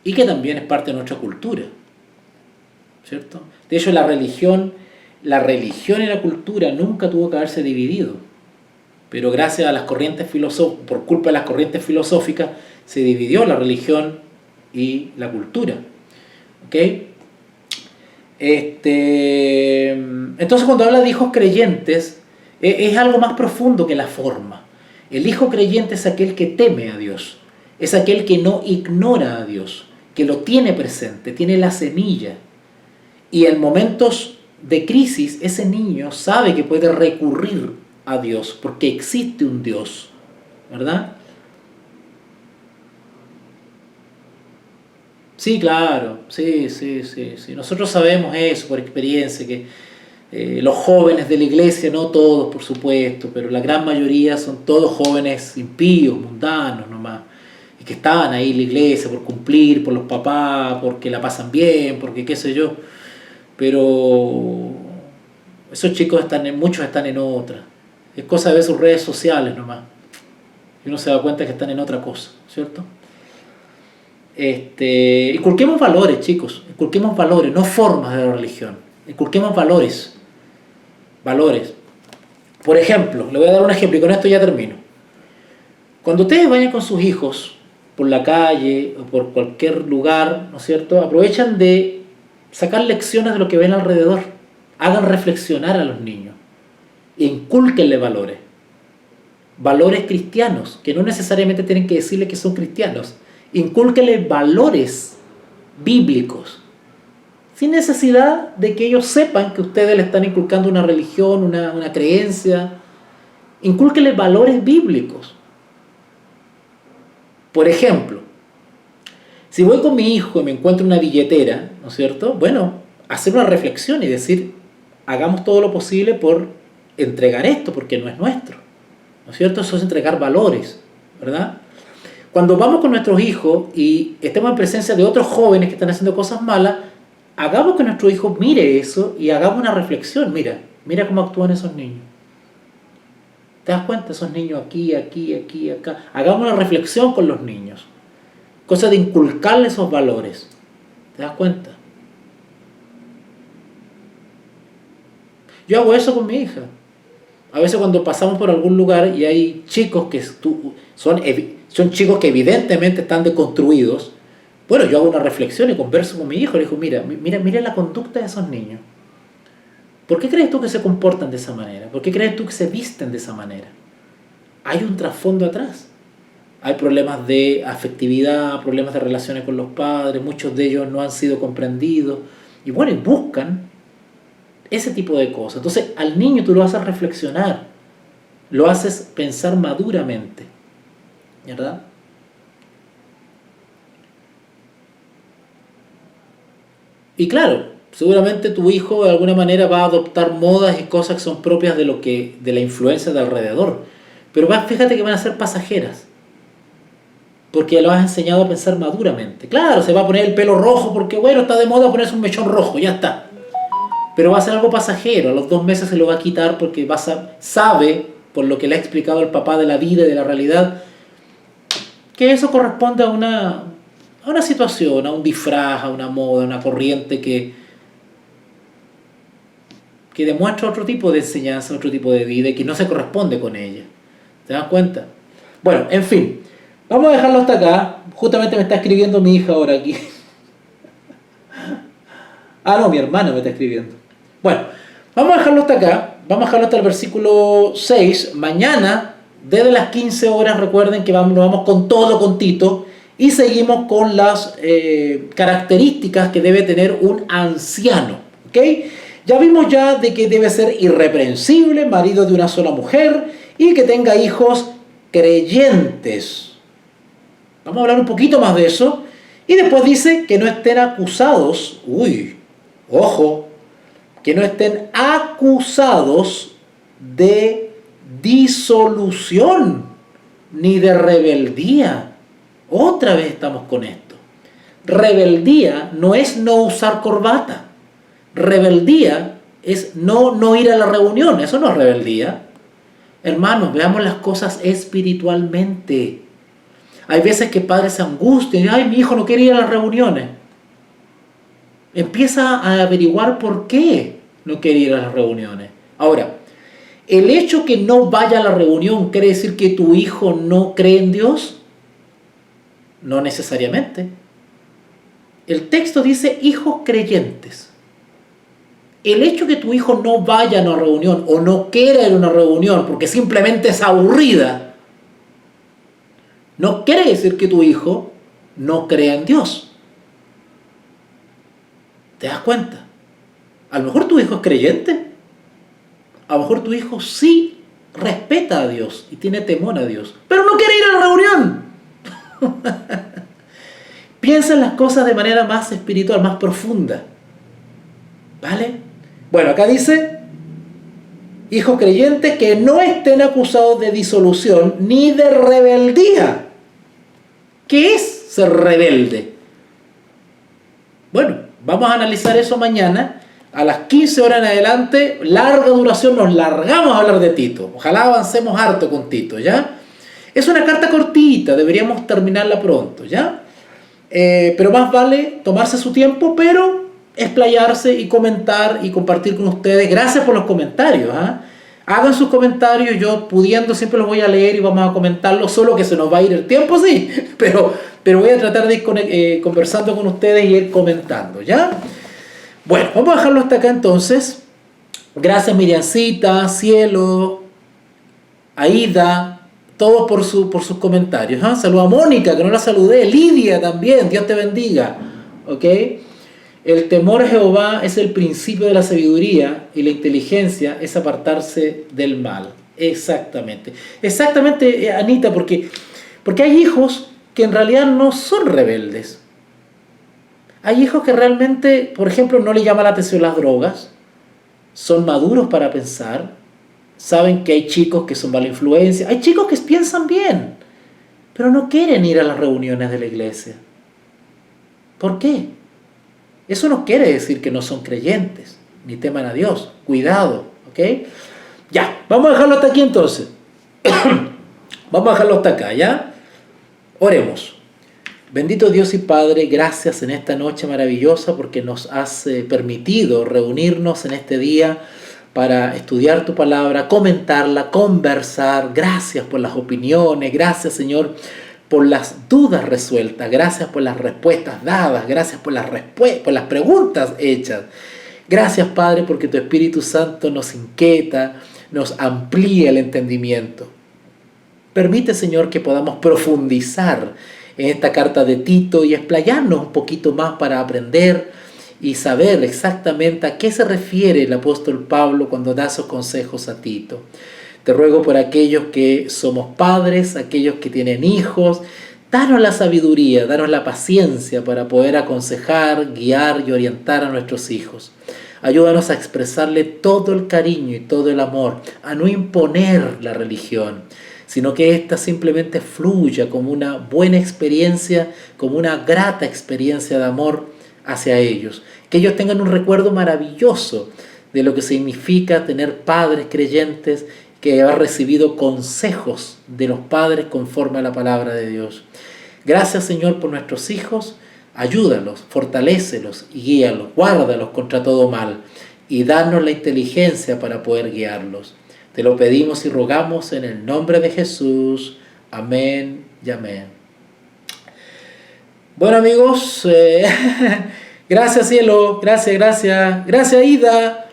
Y que también es parte de nuestra cultura. ¿Cierto? De hecho, la religión y la cultura nunca tuvo que haberse dividido. Pero gracias a las corrientes filosóficas, por culpa de las corrientes filosóficas, se dividió la religión y la cultura. ¿Ok? Entonces, cuando habla de hijos creyentes, es algo más profundo que la forma. El hijo creyente es aquel que teme a Dios, es aquel que no ignora a Dios, que lo tiene presente, tiene la semilla. Y en momentos de crisis, ese niño sabe que puede recurrir a Dios, porque existe un Dios, ¿verdad? Sí, claro, sí. Nosotros sabemos eso por experiencia, que los jóvenes de la iglesia, no todos por supuesto, pero la gran mayoría son todos jóvenes impíos, mundanos nomás, y que estaban ahí en la iglesia por cumplir, por los papás, porque la pasan bien, porque qué sé yo, pero esos chicos muchos están en otra, es cosa de ver sus redes sociales nomás, y uno se da cuenta que están en otra cosa, ¿cierto? Inculquemos valores, chicos, inculquemos valores, no formas de la religión, inculquemos valores. Por ejemplo, le voy a dar un ejemplo y con esto ya termino. Cuando ustedes vayan con sus hijos por la calle o por cualquier lugar, ¿no es cierto?, aprovechan de sacar lecciones de lo que ven alrededor. Hagan reflexionar a los niños. Incúlquenle valores. Valores cristianos, que no necesariamente tienen que decirle que son cristianos. Incúlquenle valores bíblicos, sin necesidad de que ellos sepan que ustedes le están inculcando una religión, una creencia. Incúlquenle valores bíblicos. Por ejemplo, si voy con mi hijo y me encuentro una billetera, ¿no es cierto? Bueno, hacer una reflexión y decir, hagamos todo lo posible por entregar esto, porque no es nuestro, ¿no es cierto? Eso es entregar valores, ¿verdad? Cuando vamos con nuestros hijos y estemos en presencia de otros jóvenes que están haciendo cosas malas, hagamos que nuestro hijo mire eso y hagamos una reflexión. Mira cómo actúan esos niños. ¿Te das cuenta? Esos niños aquí, acá. Hagamos una reflexión con los niños. Cosa de inculcarle esos valores. ¿Te das cuenta? Yo hago eso con mi hija. A veces cuando pasamos por algún lugar y hay chicos que son chicos que evidentemente están deconstruidos, bueno, yo hago una reflexión y converso con mi hijo. Le digo, mira la conducta de esos niños. ¿Por qué crees tú que se comportan de esa manera? ¿Por qué crees tú que se visten de esa manera? Hay un trasfondo atrás. Hay problemas de afectividad, problemas de relaciones con los padres, muchos de ellos no han sido comprendidos. Y bueno, y buscan ese tipo de cosas. Entonces, al niño tú lo vas a reflexionar. lo haces pensar maduramente, ¿verdad? Y claro, seguramente tu hijo de alguna manera va a adoptar modas y cosas que son propias de la influencia de alrededor. Pero fíjate que van a ser pasajeras, porque lo has enseñado a pensar maduramente. Claro, se va a poner el pelo rojo porque, bueno, está de moda ponerse un mechón rojo, ya está. Pero va a ser algo pasajero, a los 2 meses se lo va a quitar porque sabe, por lo que le ha explicado el papá de la vida y de la realidad, que eso corresponde a una situación, a un disfraz, a una moda, a una corriente que demuestra otro tipo de enseñanza, otro tipo de vida y que no se corresponde con ella. ¿Te das cuenta? Bueno, en fin, vamos a dejarlo hasta acá. Justamente me está escribiendo mi hija ahora aquí. No, mi hermana me está escribiendo. Bueno, vamos a dejarlo hasta acá. Vamos a dejarlo hasta el versículo 6. Mañana, desde las 15 horas, recuerden que nos vamos con todo con Tito y seguimos con las características que debe tener un anciano. ¿Ok? Ya vimos ya de que debe ser irreprensible, marido de una sola mujer y que tenga hijos creyentes. Vamos a hablar un poquito más de eso. Y después dice que no estén acusados. Ojo, que no estén acusados de disolución ni de rebeldía. Otra vez estamos con esto. Rebeldía no es no usar corbata. Rebeldía es no ir a la reunión. Eso no es rebeldía. Hermanos, veamos las cosas espiritualmente. Hay veces que padres se angustian. Ay, mi hijo no quiere ir a las reuniones. Empieza a averiguar por qué no quiere ir a las reuniones. Ahora, ¿el hecho que no vaya a la reunión quiere decir que tu hijo no cree en Dios? No necesariamente. El texto dice hijos creyentes. El hecho que tu hijo no vaya a una reunión o no quiera ir a una reunión porque simplemente es aburrida, no quiere decir que tu hijo no crea en Dios. ¿Te das cuenta? A lo mejor tu hijo es creyente. A lo mejor tu hijo sí respeta a Dios y tiene temor a Dios, pero no quiere ir a la reunión. Piensa en las cosas de manera más espiritual, más profunda. ¿Vale? Bueno, acá dice, hijos creyentes que no estén acusados de disolución ni de rebeldía. ¿Qué es ser rebelde? Bueno, vamos a analizar eso mañana. A las 15 horas en adelante, larga duración, nos largamos a hablar de Tito. Ojalá avancemos harto con Tito, ¿ya? Es una carta cortita, deberíamos terminarla pronto, ¿ya? Pero más vale tomarse su tiempo, pero explayarse y comentar y compartir con ustedes. Gracias por los comentarios, ¿eh? Hagan sus comentarios, yo pudiendo siempre los voy a leer y vamos a comentarlos, solo que se nos va a ir el tiempo, sí, pero voy a tratar de ir conversando con ustedes y ir comentando, ¿ya? Bueno, vamos a dejarlo hasta acá entonces. Gracias Miriancita, Cielo, Aida, todos por sus comentarios, ¿eh? Saludos a Mónica, que no la saludé, Lidia también, Dios te bendiga, ¿ok? El temor a Jehová es el principio de la sabiduría y la inteligencia es apartarse del mal. Exactamente. Exactamente, Anita, porque hay hijos que en realidad no son rebeldes. Hay hijos que realmente, por ejemplo, no les llama la atención las drogas, son maduros para pensar, saben que hay chicos que son mala influencia, hay chicos que piensan bien, pero no quieren ir a las reuniones de la iglesia. ¿Por qué? Eso no quiere decir que no son creyentes, ni teman a Dios. Cuidado, ¿ok? Ya, vamos a dejarlo hasta aquí entonces. Vamos a dejarlo hasta acá, ¿ya? Oremos. Bendito Dios y Padre, gracias en esta noche maravillosa porque nos has permitido reunirnos en este día para estudiar tu palabra, comentarla, conversar. Gracias por las opiniones, gracias Señor por las dudas resueltas, gracias por las respuestas dadas, gracias por las preguntas hechas. Gracias Padre porque tu Espíritu Santo nos inquieta, nos amplía el entendimiento. Permite Señor que podamos profundizar en esta carta de Tito y explayarnos un poquito más para aprender y saber exactamente a qué se refiere el apóstol Pablo cuando da esos consejos a Tito. Te ruego por aquellos que somos padres, aquellos que tienen hijos. Danos la sabiduría, danos la paciencia para poder aconsejar, guiar y orientar a nuestros hijos. Ayúdanos a expresarle todo el cariño y todo el amor, a no imponer la religión, sino que ésta simplemente fluya como una buena experiencia, como una grata experiencia de amor hacia ellos. Que ellos tengan un recuerdo maravilloso de lo que significa tener padres creyentes, que han recibido consejos de los padres conforme a la palabra de Dios. Gracias, Señor, por nuestros hijos. Ayúdalos, fortalécelos y guíalos, guárdalos contra todo mal y danos la inteligencia para poder guiarlos. Te lo pedimos y rogamos en el nombre de Jesús. Amén y amén. Bueno, amigos, gracias, cielo, gracias, Ida.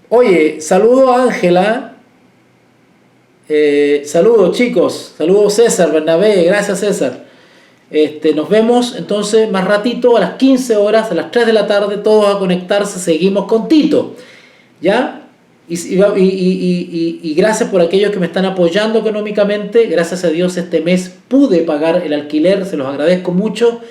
Oye, saludo a Ángela. Saludos, chicos, saludos César, Bernabé, gracias César. Nos vemos entonces más ratito, a las 15 horas, a las 3 de la tarde, todos a conectarse, seguimos con Tito, ¿ya? Y gracias por aquellos que me están apoyando económicamente. Gracias a Dios este mes pude pagar el alquiler, se los agradezco mucho.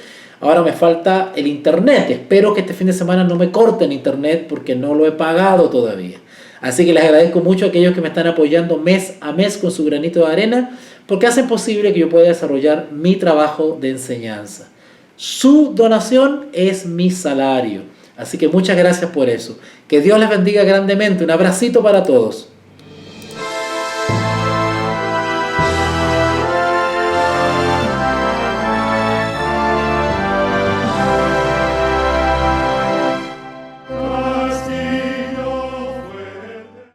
Ahora me falta el internet, espero que este fin de semana no me corten internet porque no lo he pagado todavía. Así que les agradezco mucho a aquellos que me están apoyando mes a mes con su granito de arena, porque hacen posible que yo pueda desarrollar mi trabajo de enseñanza. Su donación es mi salario. Así que muchas gracias por eso. Que Dios les bendiga grandemente. Un abracito para todos.